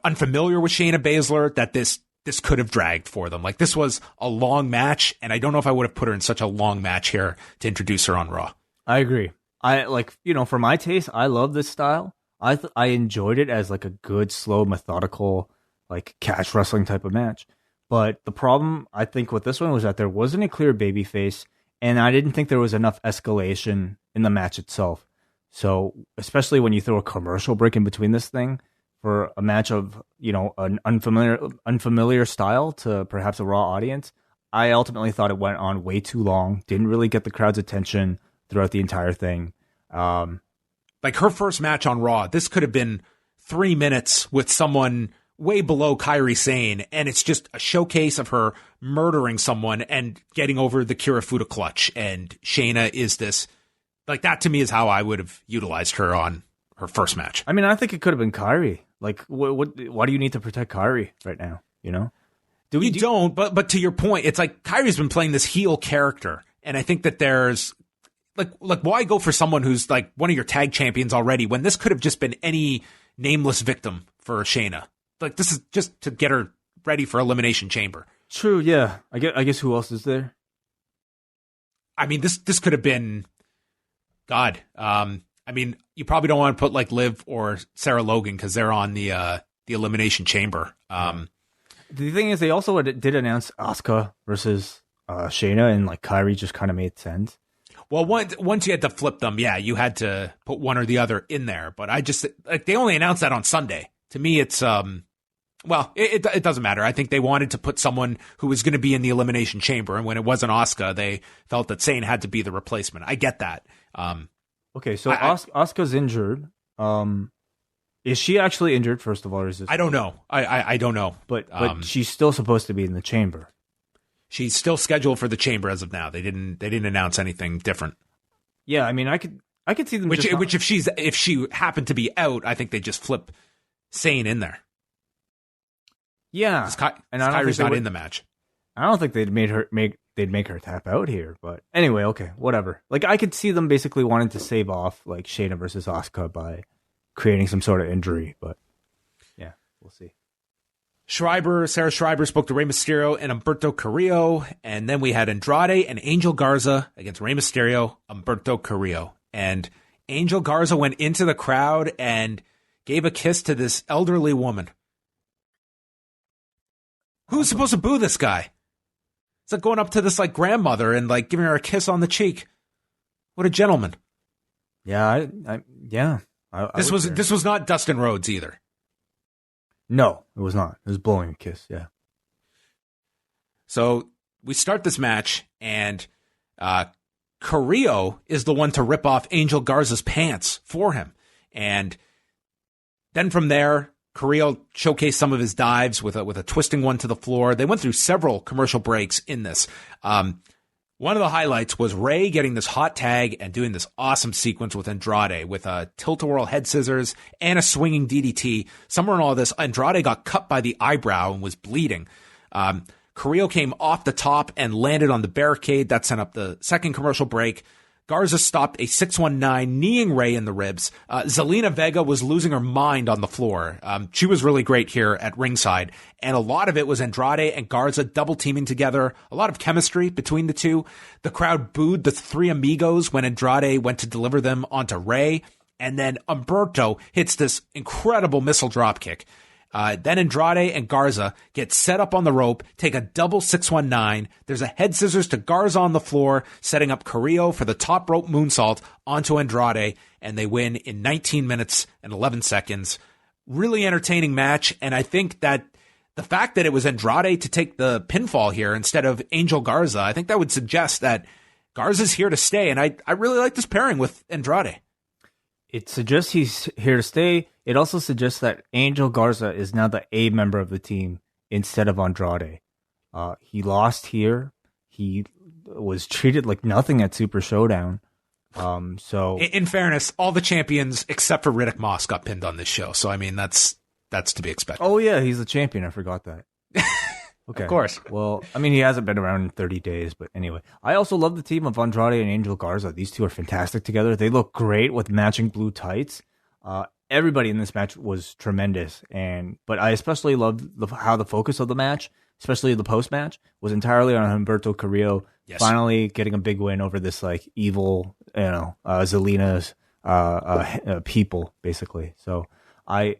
S2: unfamiliar with Shayna Baszler, that this could have dragged for them. Like, this was a long match, and I don't know if I would have put her in such a long match here to introduce her on Raw.
S3: I agree. For my taste, I love this style. I enjoyed it as like a good, slow, methodical, like catch wrestling type of match. But the problem, I think, with this one was that there wasn't a clear babyface, and I didn't think there was enough escalation in the match itself. So, especially when you throw a commercial break in between this thing, for a match of, an unfamiliar style to perhaps a Raw audience, I ultimately thought it went on way too long. Didn't really get the crowd's attention throughout the entire thing.
S2: Like her first match on Raw, this could have been 3 minutes with someone way below Kairi Sane, and it's just a showcase of her murdering someone and getting over the Kirifuda clutch. And Shayna is this, like, that to me is how I would have utilized her on her first match.
S3: I mean, I think it could have been Kairi. Like, why do you need to protect Kairi right now?
S2: You don't, but to your point, it's like Kairi's been playing this heel character, and I think that there's like why go for someone who's like one of your tag champions already when this could have just been any nameless victim for Shayna? Like, this is just to get her ready for Elimination Chamber.
S3: True, yeah. I guess who else is there?
S2: I mean, this could have been God. I mean, you probably don't want to put like Liv or Sarah Logan because they're on the Elimination Chamber.
S3: The thing is, they also did announce Asuka versus Shayna, and like Kairi just kind of made sense.
S2: Well, once you had to flip them, yeah, you had to put one or the other in there. But I just like they only announced that on Sunday. To me, it's well, it doesn't matter. I think they wanted to put someone who was going to be in the Elimination Chamber, and when it wasn't Asuka, they felt that Sane had to be the replacement. I get that.
S3: Okay, so Asuka's injured. Is she actually injured? First of all, or is this?
S2: I don't know. I don't know.
S3: But she's still supposed to be in the chamber.
S2: She's still scheduled for the chamber as of now. They didn't announce anything different.
S3: Yeah, I mean, I could see them.
S2: Which if she happened to be out, I think they just flip Sane in there.
S3: Yeah,
S2: and Kairi's not in the match.
S3: I don't think they'd make her tap out here. But anyway, okay, whatever. Like I could see them basically wanting to save off like Shayna versus Asuka by creating some sort of injury. But yeah, we'll see.
S2: Sarah Schreiber spoke to Rey Mysterio and Humberto Carrillo, and then we had Andrade and Angel Garza against Rey Mysterio, Humberto Carrillo. And Angel Garza went into the crowd and gave a kiss to this elderly woman. Who's supposed to boo this guy? It's like going up to this like grandmother and like giving her a kiss on the cheek. What a gentleman.
S3: Yeah,
S2: This was not Dustin Rhodes either.
S3: No, it was not. It was blowing a kiss, yeah.
S2: So we start this match, and Carrillo is the one to rip off Angel Garza's pants for him. And then from there, Carrillo showcased some of his dives with a twisting one to the floor. They went through several commercial breaks in this. One of the highlights was Rey getting this hot tag and doing this awesome sequence with Andrade with a tilt-a-whirl head scissors and a swinging DDT. Somewhere in all this, Andrade got cut by the eyebrow and was bleeding. Carrillo came off the top and landed on the barricade. That sent up the second commercial break. Garza stopped a 619, kneeing Rey in the ribs. Zelina Vega was losing her mind on the floor. She was really great here at ringside. And a lot of it was Andrade and Garza double teaming together. A lot of chemistry between the two. The crowd booed the three amigos when Andrade went to deliver them onto Rey. And then Humberto hits this incredible missile dropkick. Then Andrade and Garza get set up on the rope, take a double 619. There's a head scissors to Garza on the floor, setting up Carrillo for the top rope moonsault onto Andrade, and they win in 19 minutes and 11 seconds. Really entertaining match, and I think that the fact that it was Andrade to take the pinfall here instead of Angel Garza, I think that would suggest that Garza's here to stay, and I really like this pairing with Andrade.
S3: It suggests he's here to stay. It also suggests that Angel Garza is now the A member of the team instead of Andrade. He lost here. He was treated like nothing at Super Showdown. So,
S2: in fairness, all the champions except for Riddick Moss got pinned on this show. So, I mean, that's to be expected.
S3: Oh yeah, he's the champion. I forgot that. Okay.
S2: Of course.
S3: Well, I mean, he hasn't been around in 30 days, but anyway. I also love the team of Andrade and Angel Garza. These two are fantastic together. They look great with matching blue tights. Everybody in this match was tremendous, but I especially loved how the focus of the match, especially the post-match, was entirely on Humberto Carrillo finally getting a big win over this like evil, Zelina's people, basically. So I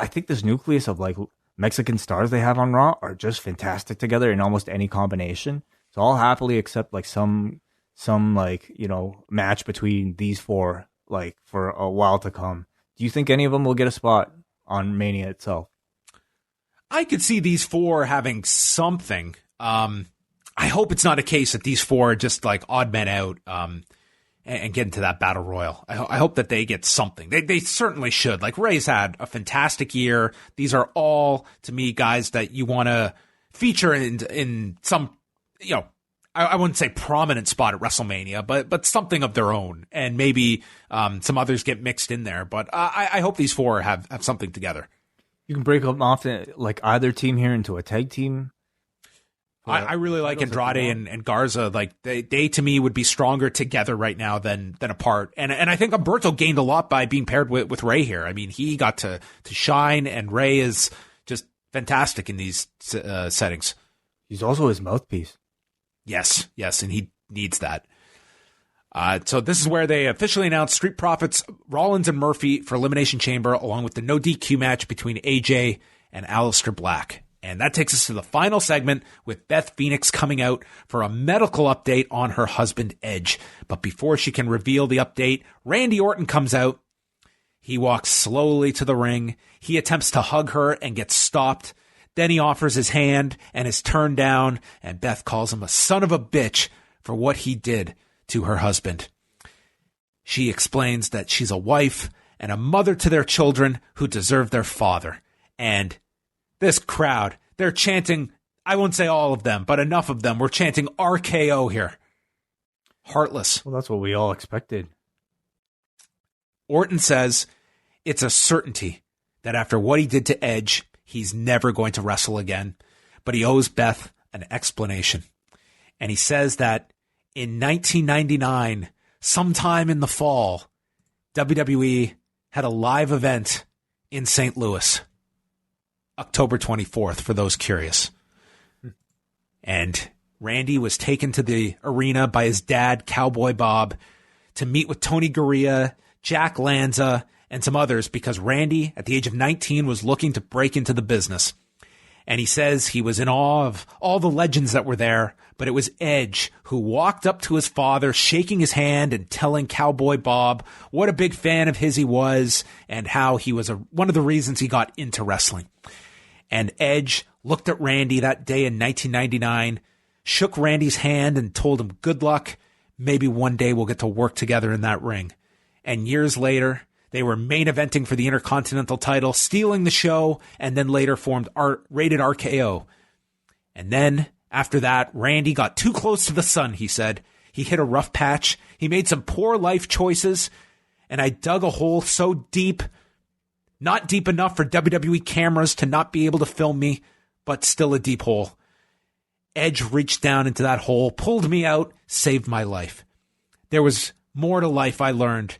S3: think this nucleus of like Mexican stars they have on Raw are just fantastic together in almost any combination. So I'll happily accept like some like, match between these four like for a while to come. Do you think any of them will get a spot on Mania itself?
S2: I could see these four having something. I hope it's not a case that these four are just like odd men out and get into that battle royal. I hope that they get something. They certainly should. Like Ray's had a fantastic year. These are all, to me, guys that you want to feature in some, I wouldn't say prominent spot at WrestleMania, but something of their own. And maybe some others get mixed in there. But I hope these four have something together.
S3: You can break them off like either team here into a tag team.
S2: I really like Andrade and Garza. Like they to me would be stronger together right now than apart. And I think Humberto gained a lot by being paired with Rey here. I mean, he got to shine, and Rey is just fantastic in these settings.
S3: He's also his mouthpiece.
S2: Yes, and he needs that. So this is where they officially announced Street Profits, Rollins and Murphy for Elimination Chamber, along with the no DQ match between AJ and Aleister Black. And that takes us to the final segment with Beth Phoenix coming out for a medical update on her husband, Edge. But before she can reveal the update, Randy Orton comes out. He walks slowly to the ring. He attempts to hug her and gets stopped. Then he offers his hand and is turned down, and Beth calls him a son of a bitch for what he did to her husband. She explains that she's a wife and a mother to their children who deserve their father. And this crowd, they're chanting, I won't say all of them, but enough of them were chanting RKO here. Heartless.
S3: Well, that's what we all expected.
S2: Orton says it's a certainty that after what he did to Edge, he's never going to wrestle again, but he owes Beth an explanation. And he says that in 1999, sometime in the fall, WWE had a live event in St. Louis. October 24th, for those curious. And Randy was taken to the arena by his dad, Cowboy Bob, to meet with Tony Gurria, Jack Lanza, and some others because Randy, at the age of 19, was looking to break into the business. And he says he was in awe of all the legends that were there, but it was Edge who walked up to his father, shaking his hand and telling Cowboy Bob what a big fan of his he was and how he was one of the reasons he got into wrestling. And Edge looked at Randy that day in 1999, shook Randy's hand and told him, good luck. Maybe one day we'll get to work together in that ring. And years later, they were main eventing for the Intercontinental title, stealing the show, and then later formed Rated RKO. And then, after that, Randy got too close to the sun, he said. He hit a rough patch. He made some poor life choices. And I dug a hole so deep, not deep enough for WWE cameras to not be able to film me, but still a deep hole. Edge reached down into that hole, pulled me out, saved my life. There was more to life I learned,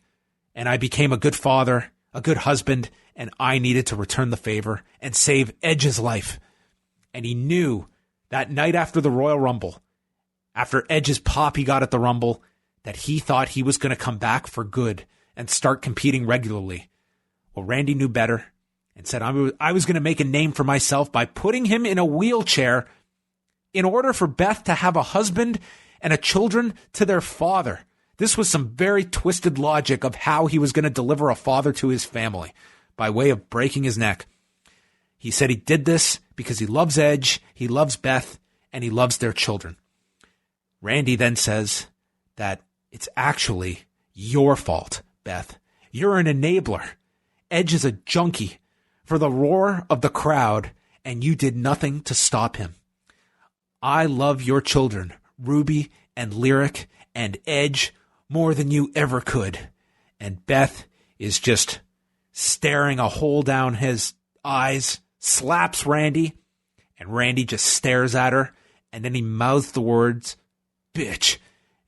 S2: and I became a good father, a good husband, and I needed to return the favor and save Edge's life. And he knew that night after the Royal Rumble, after Edge's pop he got at the Rumble, that he thought he was going to come back for good and start competing regularly. Well, Randy knew better and said I was going to make a name for myself by putting him in a wheelchair in order for Beth to have a husband and a children to their father. This was some very twisted logic of how he was going to deliver a father to his family by way of breaking his neck. He said he did this because he loves Edge, he loves Beth, and he loves their children. Randy then says that it's actually your fault, Beth. You're an enabler. Edge is a junkie for the roar of the crowd, and you did nothing to stop him. I love your children, Ruby and Lyric and Edge, more than you ever could. And Beth is just staring a hole down his eyes, slaps Randy, and Randy just stares at her, and then he mouths the words, bitch.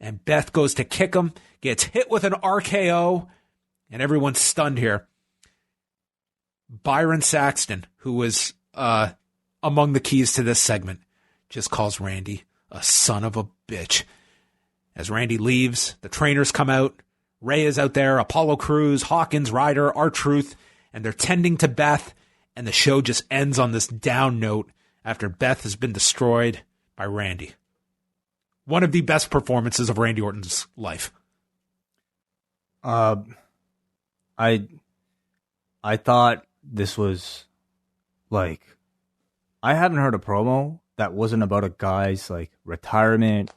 S2: And Beth goes to kick him, gets hit with an RKO, and everyone's stunned here. Byron Saxton, who was among the keys to this segment, just calls Randy a son of a bitch. As Randy leaves, the trainers come out. Ray is out there, Apollo Crews, Hawkins, Ryder, R-Truth, and they're tending to Beth, and the show just ends on this down note after Beth has been destroyed by Randy. One of the best performances of Randy Orton's life.
S3: I thought this was like, I haven't heard a promo that wasn't about a guy's like retirement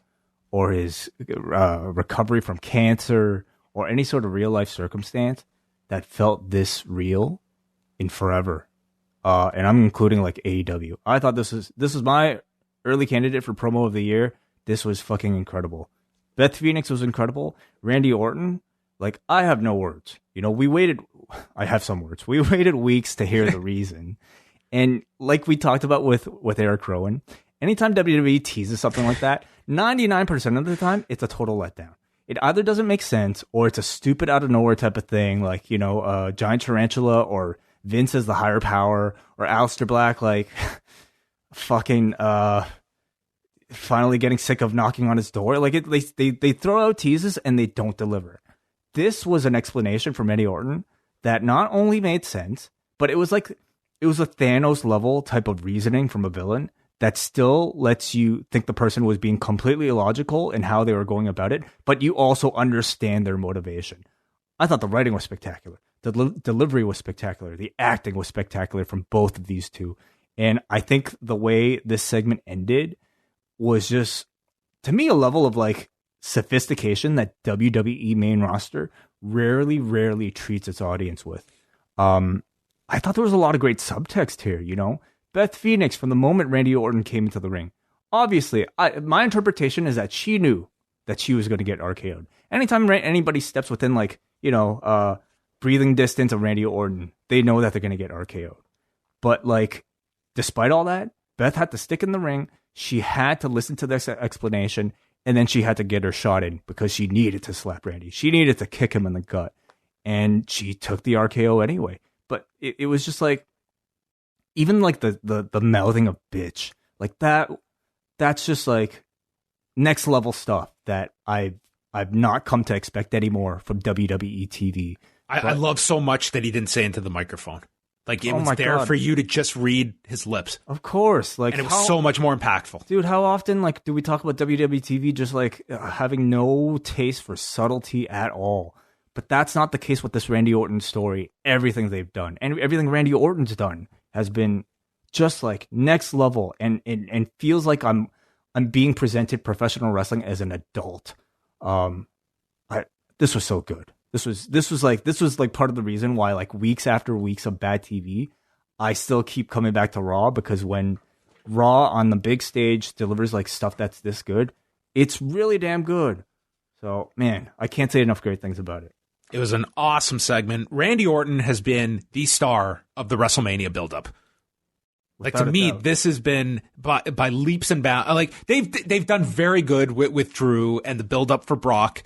S3: or his recovery from cancer or any sort of real life circumstance that felt this real in forever. And I'm including like AEW. I thought this was my early candidate for promo of the year. This was fucking incredible. Beth Phoenix was incredible. Randy Orton, like, I have no words. You know, I have some words. We waited weeks to hear the reason. And like we talked about with Eric Rowan, anytime WWE teases something like that, 99% of the time, it's a total letdown. It either doesn't make sense or it's a stupid out of nowhere type of thing, like, you know, Giant Tarantula or Vince is the higher power or Aleister Black, like, fucking finally getting sick of knocking on his door. Like, they throw out teases and they don't deliver. This was an explanation from Randy Orton that not only made sense, but it was like it was a Thanos level type of reasoning from a villain that still lets you think the person was being completely illogical in how they were going about it, but you also understand their motivation. I thought the writing was spectacular. The delivery was spectacular. The acting was spectacular from both of these two. And I think the way this segment ended was just, to me, a level of like sophistication that WWE main roster rarely treats its audience with. I thought there was a lot of great subtext here, you know? Beth Phoenix, from the moment Randy Orton came into the ring, obviously, my interpretation is that she knew that she was going to get RKO'd. Anytime anybody steps within, like, you know, breathing distance of Randy Orton, they know that they're going to get RKO'd. But, like, despite all that, Beth had to stick in the ring. She had to listen to this explanation, and then she had to get her shot in because she needed to slap Randy. She needed to kick him in the gut. And she took the RKO anyway. But it was just like, even like the mouthing of bitch, like that's just like next level stuff that I've not come to expect anymore from WWE TV.
S2: I love so much that he didn't say into the microphone. Like, it was there for you to just read his lips.
S3: Of course. Like,
S2: and it was so much more impactful.
S3: Dude, how often, like, do we talk about WWE TV just, like, having no taste for subtlety at all? But that's not the case with this Randy Orton story. Everything they've done, and everything Randy Orton's done, has been just, like, next level, and feels like I'm being presented professional wrestling as an adult. This was so good. This was like part of the reason why, like, weeks after weeks of bad TV, I still keep coming back to Raw, because when Raw on the big stage delivers like stuff that's this good, it's really damn good. So, man, I can't say enough great things about it.
S2: It was an awesome segment. Randy Orton has been the star of the WrestleMania buildup. Like, to me, this has been by leaps and bounds. Like, they've done very good with Drew and the buildup for Brock.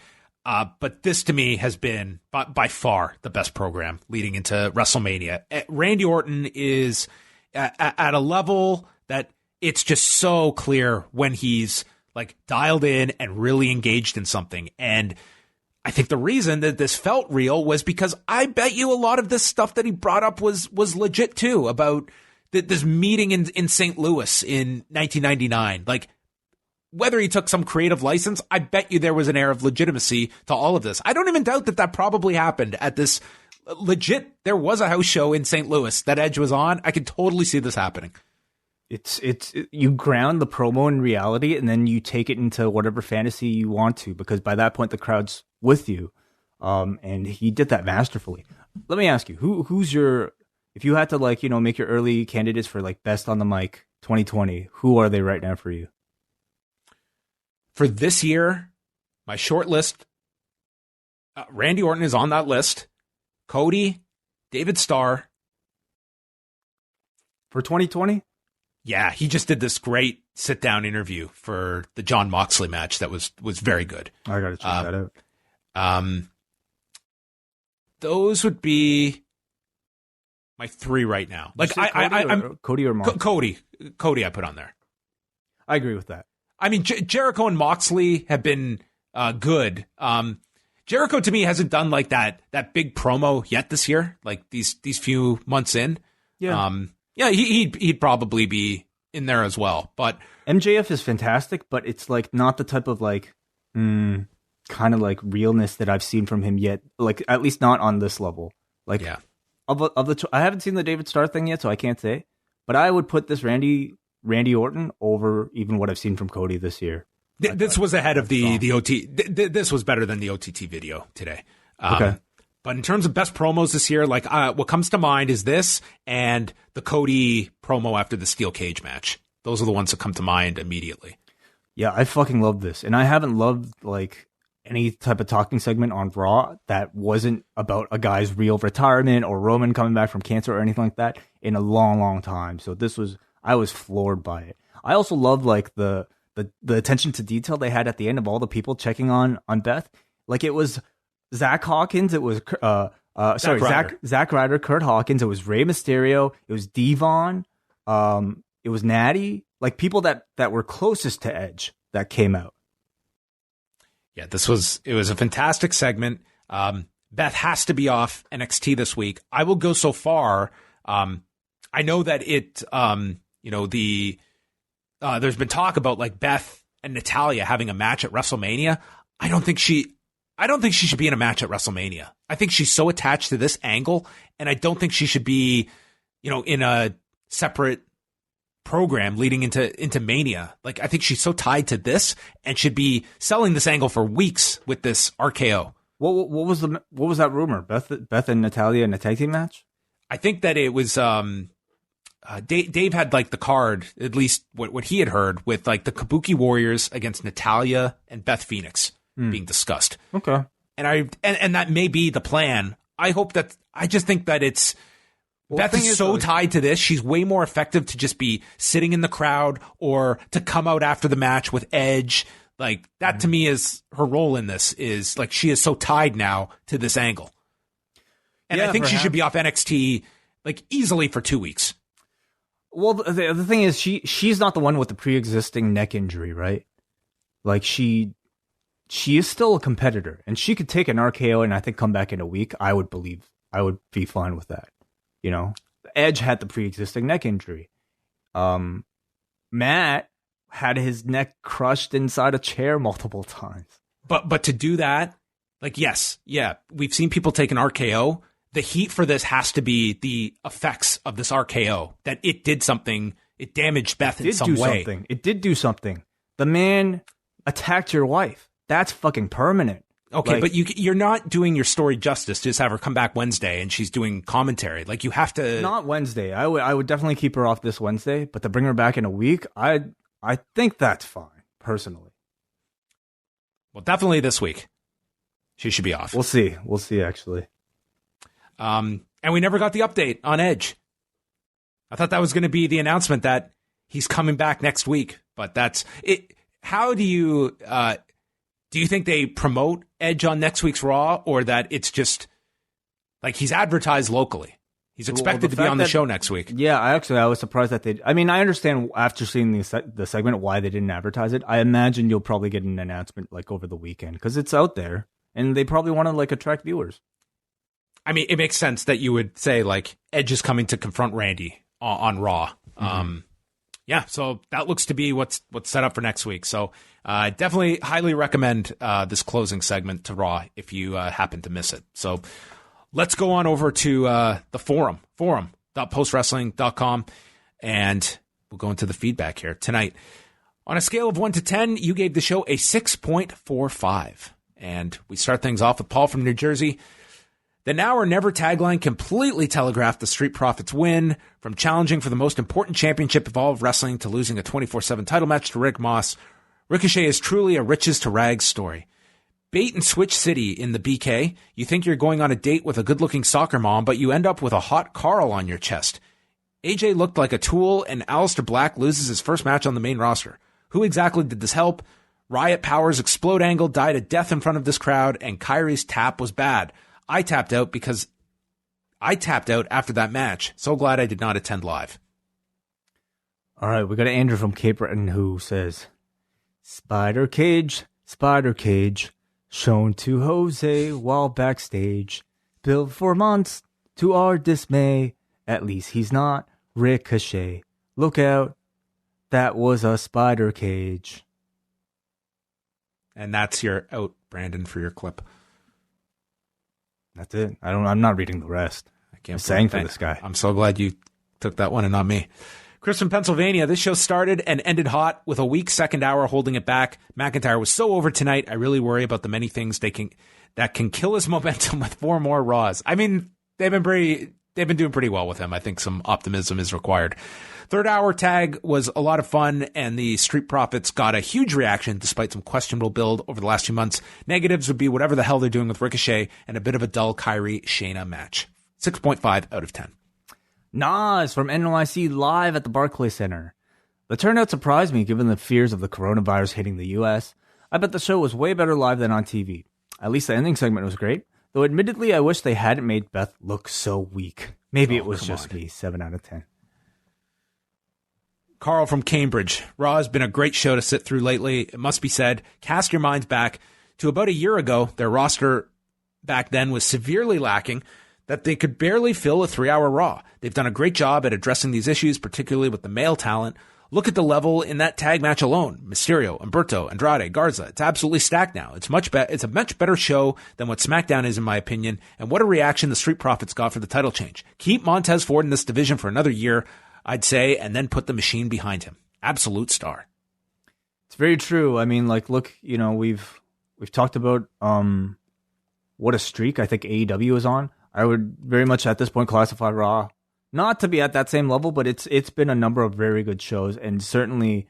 S2: But this, to me, has been by far the best program leading into WrestleMania. Randy Orton is at a level that it's just so clear when he's, like, dialed in and really engaged in something. And I think the reason that this felt real was because I bet you a lot of this stuff that he brought up was legit too, about this meeting in St. Louis in 1999. Like, whether he took some creative license, I bet you there was an air of legitimacy to all of this. I don't even doubt that probably happened at this legit. There was a house show in St. Louis that Edge was on. I could totally see this happening.
S3: It's you ground the promo in reality, and then you take it into whatever fantasy you want to, because by that point the crowd's with you. And he did that masterfully. Let me ask you, who's your, if you had to, like, you know, make your early candidates for, like, best on the mic 2020, who are they right now for you?
S2: For this year, my short list, Randy Orton is on that list. Cody, David Starr.
S3: For 2020?
S2: Yeah, he just did this great sit-down interview for the Jon Moxley match that was very good.
S3: I gotta check that out.
S2: Those would be my three right now. Like, I'm
S3: Cody or Moxley?
S2: Cody I put on there.
S3: I agree with that.
S2: I mean, Jericho and Moxley have been good. Jericho, to me, hasn't done like that big promo yet this year, like these few months in.
S3: Yeah.
S2: Yeah, he'd probably be in there as well. But
S3: MJF is fantastic, but it's like not the type of like kind of like realness that I've seen from him yet. Like, at least not on this level. Like, yeah. I haven't seen the David Starr thing yet, so I can't say. But I would put this Randy Orton over even what I've seen from Cody this year.
S2: This was ahead of the OT. This was better than the OTT video today.
S3: Okay.
S2: But in terms of best promos this year, like, what comes to mind is this and the Cody promo after the steel cage match. Those are the ones that come to mind immediately.
S3: Yeah, I fucking love this. And I haven't loved, like, any type of talking segment on Raw that wasn't about a guy's real retirement or Roman coming back from cancer or anything like that in a long, long time. So I was floored by it. I also loved, like, the attention to detail they had at the end of all the people checking on Beth. Like, it was Zach Hawkins, it was Zack Ryder, Kurt Hawkins, it was Rey Mysterio, it was Devon, it was Natty, like people that were closest to Edge that came out.
S2: Yeah, it was a fantastic segment. Beth has to be off NXT this week. I will go so far. I know that it, there's been talk about like Beth and Natalya having a match at WrestleMania. I don't think she should be in a match at WrestleMania. I think she's so attached to this angle, and I don't think she should be, in a separate program leading into Mania. Like, I think she's so tied to this and should be selling this angle for weeks with this RKO.
S3: What was that rumor? Beth and Natalya in a tag team match?
S2: I think that it was Dave had like the card, at least what he had heard, with like the Kabuki Warriors against Natalya and Beth Phoenix being discussed.
S3: Okay.
S2: And that may be the plan. I just think that it's Beth is so tied to this. She's way more effective to just be sitting in the crowd or to come out after the match with Edge. Like that to me is her role in this, is like she is so tied now to this angle. And I think she should be off NXT like easily for 2 weeks.
S3: Well, the thing is, she's not the one with the pre-existing neck injury, right? Like she is still a competitor, and she could take an RKO and I think come back in a week. I would be fine with that. Edge had the pre-existing neck injury. Matt had his neck crushed inside a chair multiple times.
S2: But to do that, like, yes, yeah, we've seen people take an RKO. The heat for this has to be the effects of this RKO, that it did something. It damaged Beth in some way.
S3: It did do something. The man attacked your wife. That's fucking permanent.
S2: Okay, but you're not doing your story justice to just have her come back Wednesday and she's doing commentary. Like, you have to...
S3: Not Wednesday. I would definitely keep her off this Wednesday, but to bring her back in a week, I think that's fine, personally.
S2: Well, definitely this week. She should be off.
S3: We'll see, actually.
S2: And we never got the update on Edge. I thought that was going to be the announcement that he's coming back next week, but that's it. How do you think they promote Edge on next week's Raw, or that it's just like he's advertised locally? He's expected to be on the show next week.
S3: Yeah, I was surprised that I understand after seeing the segment why they didn't advertise it. I imagine you'll probably get an announcement like over the weekend because it's out there and they probably want to like attract viewers.
S2: I mean, it makes sense that you would say like Edge is coming to confront Randy on Raw. Yeah, so that looks to be what's set up for next week. So definitely highly recommend this closing segment to Raw if you happen to miss it. So let's go on over to the forum.postwrestling.com, and we'll go into the feedback here tonight. On a scale of 1 to 10, you gave the show a 6.45. And we start things off with Paul from New Jersey. The now or never tagline completely telegraphed the Street Profits win, from challenging for the most important championship of all of wrestling to losing a 24/7 title match to Rick Moss. Ricochet is truly a riches to rags story. Bait and switch city in the BK. You think you're going on a date with a good-looking soccer mom, but you end up with a hot Carl on your chest. AJ looked like a tool, and Aleister Black loses his first match on the main roster. Who exactly did this help? Riot Power's explode angle died a death in front of this crowd, and Kairi's tap was bad. I tapped out after that match. So glad I did not attend live.
S3: All right, we got Andrew from Cape Breton who says, Spider cage, shown to Jose while backstage. Built for months, to our dismay. At least he's not Ricochet. Look out, that was a spider cage.
S2: And that's your out, Brandon, for your clip.
S3: That's it. I'm not reading the rest.
S2: I can't
S3: sang for this guy.
S2: I'm so glad you took that one and not me. Chris from Pennsylvania. This show started and ended hot with a weak second hour holding it back. McIntyre was so over tonight. I really worry about the many things that can kill his momentum with 4 more Raws. I mean, they've been doing pretty well with him. I think some optimism is required. Third hour tag was a lot of fun, and the Street Profits got a huge reaction despite some questionable build over the last few months. Negatives would be whatever the hell they're doing with Ricochet and a bit of a dull Kairi Shayna match. 6.5 out of 10.
S3: Nas from NYC live at the Barclays Center. The turnout surprised me given the fears of the coronavirus hitting the U.S. I bet the show was way better live than on TV. At least the ending segment was great, though admittedly I wish they hadn't made Beth look so weak. Maybe it was just me. 7 out of 10.
S2: Carl from Cambridge. Raw has been a great show to sit through lately. It must be said, cast your minds back to about a year ago. Their roster back then was severely lacking. that they could barely fill a 3-hour Raw. They've done a great job at addressing these issues, particularly with the male talent. Look at the level in that tag match alone. Mysterio, Humberto, Andrade, Garza. It's absolutely stacked now. It's a much better show than what SmackDown is, in my opinion. And what a reaction the Street Profits got for the title change. Keep Montez Ford in this division for another year, I'd say, and then put the machine behind him. Absolute star.
S3: It's very true. I mean, like, look, you know, we've talked about what a streak I think AEW is on. I would very much at this point classify Raw not to be at that same level, but it's been a number of very good shows and certainly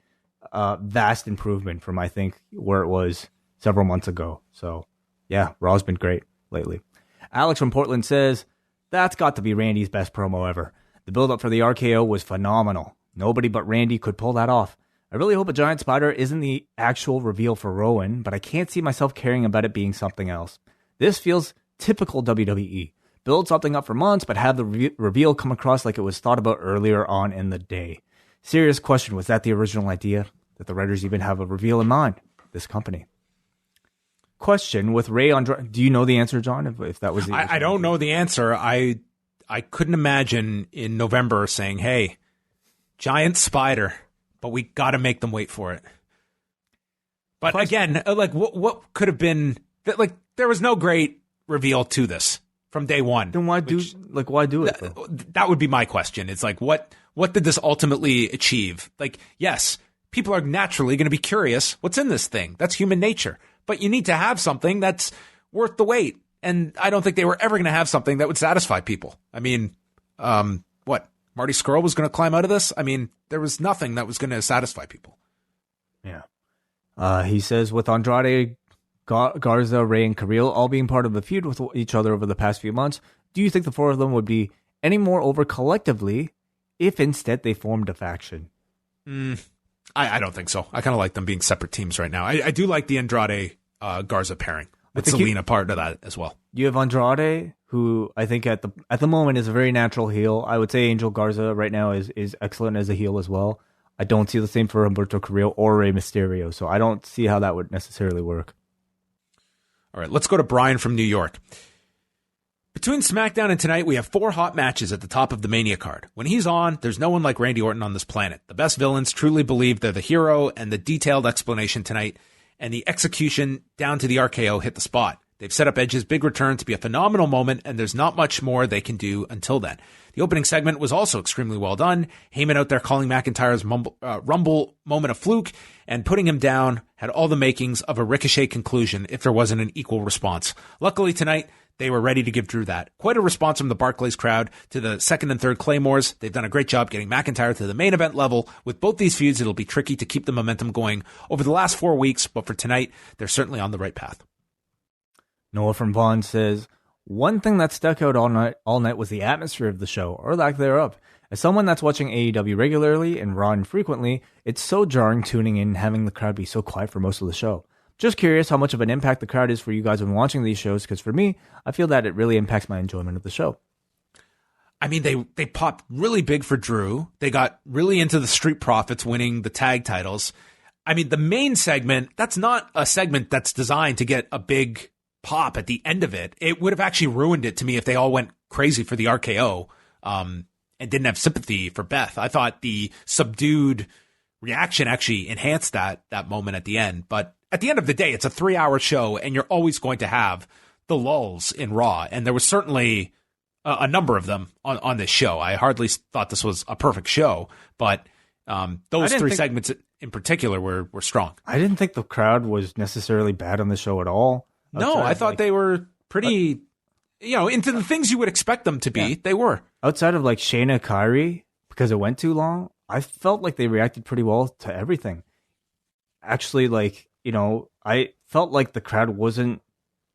S3: vast improvement from, I think, where it was several months ago. So, yeah, Raw's been great lately. Alex from Portland says, that's got to be Randy's best promo ever. The build-up for the RKO was phenomenal. Nobody but Randy could pull that off. I really hope a giant spider isn't the actual reveal for Rowan, but I can't see myself caring about it being something else. This feels typical WWE. Build something up for months, but have the reveal come across like it was thought about earlier on in the day. Serious question, was that the original idea? That the writers even have a reveal in mind? This company. Question, with Ray Andrade, do you know the answer, John? If that was the
S2: I don't know the answer. I couldn't imagine in November saying, hey, giant spider, but we got to make them wait for it. But again, like what could have been, like there was no great reveal to this from day one.
S3: Then why do it?
S2: That would be my question. It's like, what did this ultimately achieve? Like, yes, people are naturally going to be curious. What's in this thing? That's human nature. But you need to have something that's worth the wait. And I don't think they were ever going to have something that would satisfy people. I mean, what? Marty Scurll was going to climb out of this? I mean, there was nothing that was going to satisfy people.
S3: Yeah. He says, with Andrade, Garza, Ray, and Carrillo all being part of the feud with each other over the past few months, do you think the four of them would be any more over collectively if instead they formed a faction?
S2: I don't think so. I kind of like them being separate teams right now. I do like the Andrade Garza pairing with Selena part of that as well.
S3: You have Andrade, who I think at the moment is a very natural heel. I would say Angel Garza right now is excellent as a heel as well. I don't see the same for Humberto Carrillo or Rey Mysterio, so I don't see how that would necessarily work.
S2: All right, let's go to Brian from New York. Between SmackDown and tonight, we have 4 hot matches at the top of the Mania card. When he's on, there's no one like Randy Orton on this planet. The best villains truly believe they're the hero, and the detailed explanation tonight and the execution down to the RKO hit the spot. They've set up Edge's big return to be a phenomenal moment, and there's not much more they can do until then. The opening segment was also extremely well done. Heyman out there calling McIntyre's Rumble moment a fluke, and putting him down had all the makings of a Ricochet conclusion if there wasn't an equal response. Luckily tonight, they were ready to give Drew that. Quite a response from the Barclays crowd to the second and third Claymores. They've done a great job getting McIntyre to the main event level. With both these feuds, it'll be tricky to keep the momentum going over the last 4 weeks, but for tonight, they're certainly on the right path.
S3: Noah from Vaughn says, one thing that stuck out all night was the atmosphere of the show, or lack thereof. As someone that's watching AEW regularly and Raw infrequently, it's so jarring tuning in and having the crowd be so quiet for most of the show. Just curious how much of an impact the crowd is for you guys when watching these shows, because for me, I feel that it really impacts my enjoyment of the show.
S2: I mean, they popped really big for Drew. They got really into the Street Profits winning the tag titles. I mean, the main segment, that's not a segment that's designed to get a big pop at the end of it. It would have actually ruined it to me if they all went crazy for the RKO and didn't have sympathy for Beth. I thought the subdued reaction actually enhanced that moment at the end. But at the end of the day, it's a 3-hour show, and you're always going to have the lulls in Raw. And there was certainly a number of them on this show. I hardly thought this was a perfect show, but those 3 segments in particular were strong.
S3: I didn't think the crowd was necessarily bad on the show at all.
S2: No, I thought they were pretty, into the things you would expect them to be. Yeah. They were.
S3: Outside of like Shayna Kairi, because it went too long, I felt like they reacted pretty well to everything. Actually, I felt like the crowd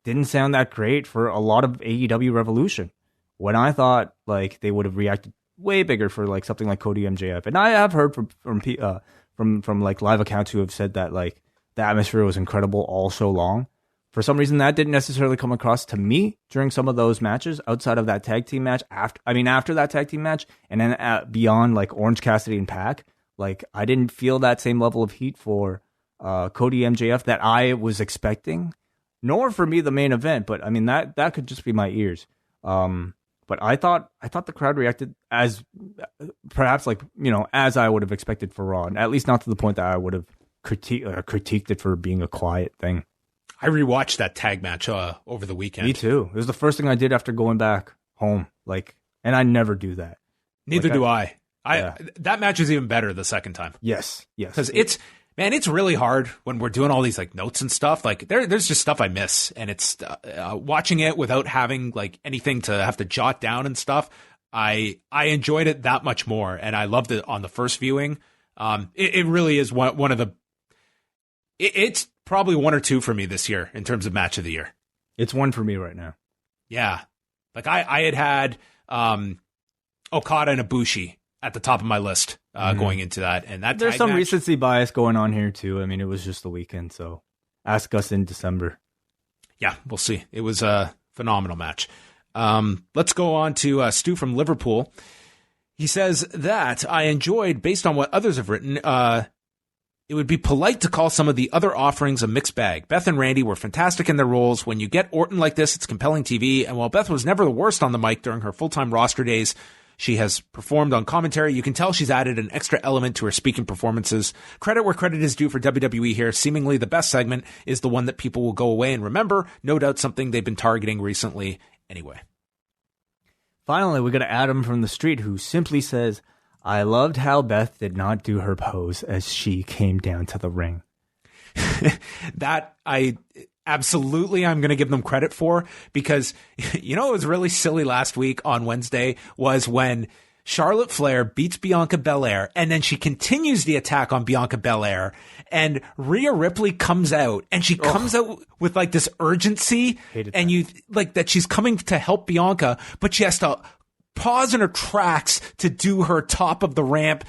S3: didn't sound that great for a lot of AEW Revolution, when I thought like they would have reacted way bigger for like something like Cody MJF. And I have heard from like live accounts who have said that like the atmosphere was incredible all show long. For some reason, that didn't necessarily come across to me during some of those matches outside of that tag team match. After that tag team match, and then beyond like Orange Cassidy and Pac, like I didn't feel that same level of heat for Cody MJF that I was expecting, nor for me the main event. But I mean that could just be my ears. But I thought the crowd reacted as perhaps as I would have expected for Raw, and at least not to the point that I would have critiqued it for being a quiet thing.
S2: I rewatched that tag match over the weekend.
S3: Me too. It was the first thing I did after going back home. And I never do that.
S2: Neither do I.
S3: Yeah.
S2: That match is even better the second time.
S3: Yes.
S2: Because it's really hard when we're doing all these notes and stuff. There's just stuff I miss, and it's watching it without having anything to have to jot down and stuff. I enjoyed it that much more, and I loved it on the first viewing. It really is one of the. It's probably one or two for me this year in terms of match of the year.
S3: It's one for me right now.
S2: Yeah, I had Okada and Ibushi at the top of my list going into that, and that
S3: there's some
S2: match,
S3: recency bias going on here too. I mean, it was just the weekend, so ask us in December.
S2: Yeah, we'll see. It was a phenomenal match. Let's go on to Stu from Liverpool. He says that I enjoyed, based on what others have written, it would be polite to call some of the other offerings a mixed bag. Beth and Randy were fantastic in their roles. When you get Orton like this, it's compelling TV. And while Beth was never the worst on the mic during her full-time roster days, she has performed on commentary. You can tell she's added an extra element to her speaking performances. Credit where credit is due for WWE here. Seemingly the best segment is the one that people will go away and remember. No doubt something they've been targeting recently anyway.
S3: Finally, we got Adam from the street who simply says, I loved how Beth did not do her pose as she came down to the ring.
S2: That I'm going to give them credit for, because it was really silly last week on Wednesday was when Charlotte Flair beats Bianca Belair, and then she continues the attack on Bianca Belair, and Rhea Ripley comes out, and she comes out with this urgency, and you that she's coming to help Bianca, but she has to pause in her tracks to do her top of the ramp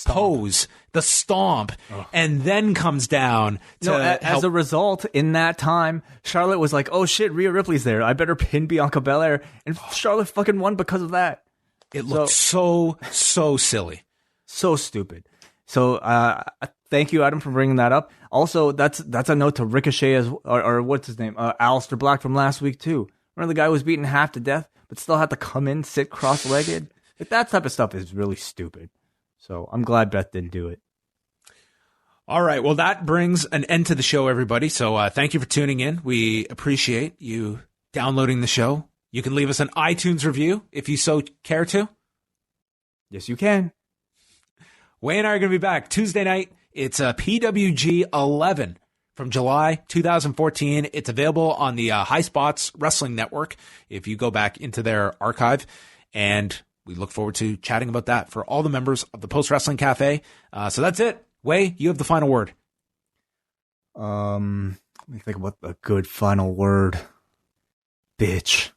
S2: pose, the stomp, and then comes down to help.
S3: As a result, in that time, Charlotte was like, oh shit, Rhea Ripley's there, I better pin Bianca Belair, and Charlotte fucking won because of that.
S2: It looked so silly.
S3: So stupid. So thank you, Adam, for bringing that up. Also, that's a note to Ricochet or what's his name? Aleister Black from last week too. Remember the guy who was beaten half to death but still had to come in, sit cross-legged? That type of stuff is really stupid. So I'm glad Beth didn't do it.
S2: All right. Well, that brings an end to the show, everybody. So thank you for tuning in. We appreciate you downloading the show. You can leave us an iTunes review if you so care to.
S3: Yes, you can.
S2: Wai and I are going to be back Tuesday night. It's PWG 11 from July 2014. It's available on the High Spots Wrestling Network if you go back into their archive. And we look forward to chatting about that for all the members of the Post Wrestling Cafe. So that's it. Wai, you have the final word.
S3: Let me think about a good final word. Bitch.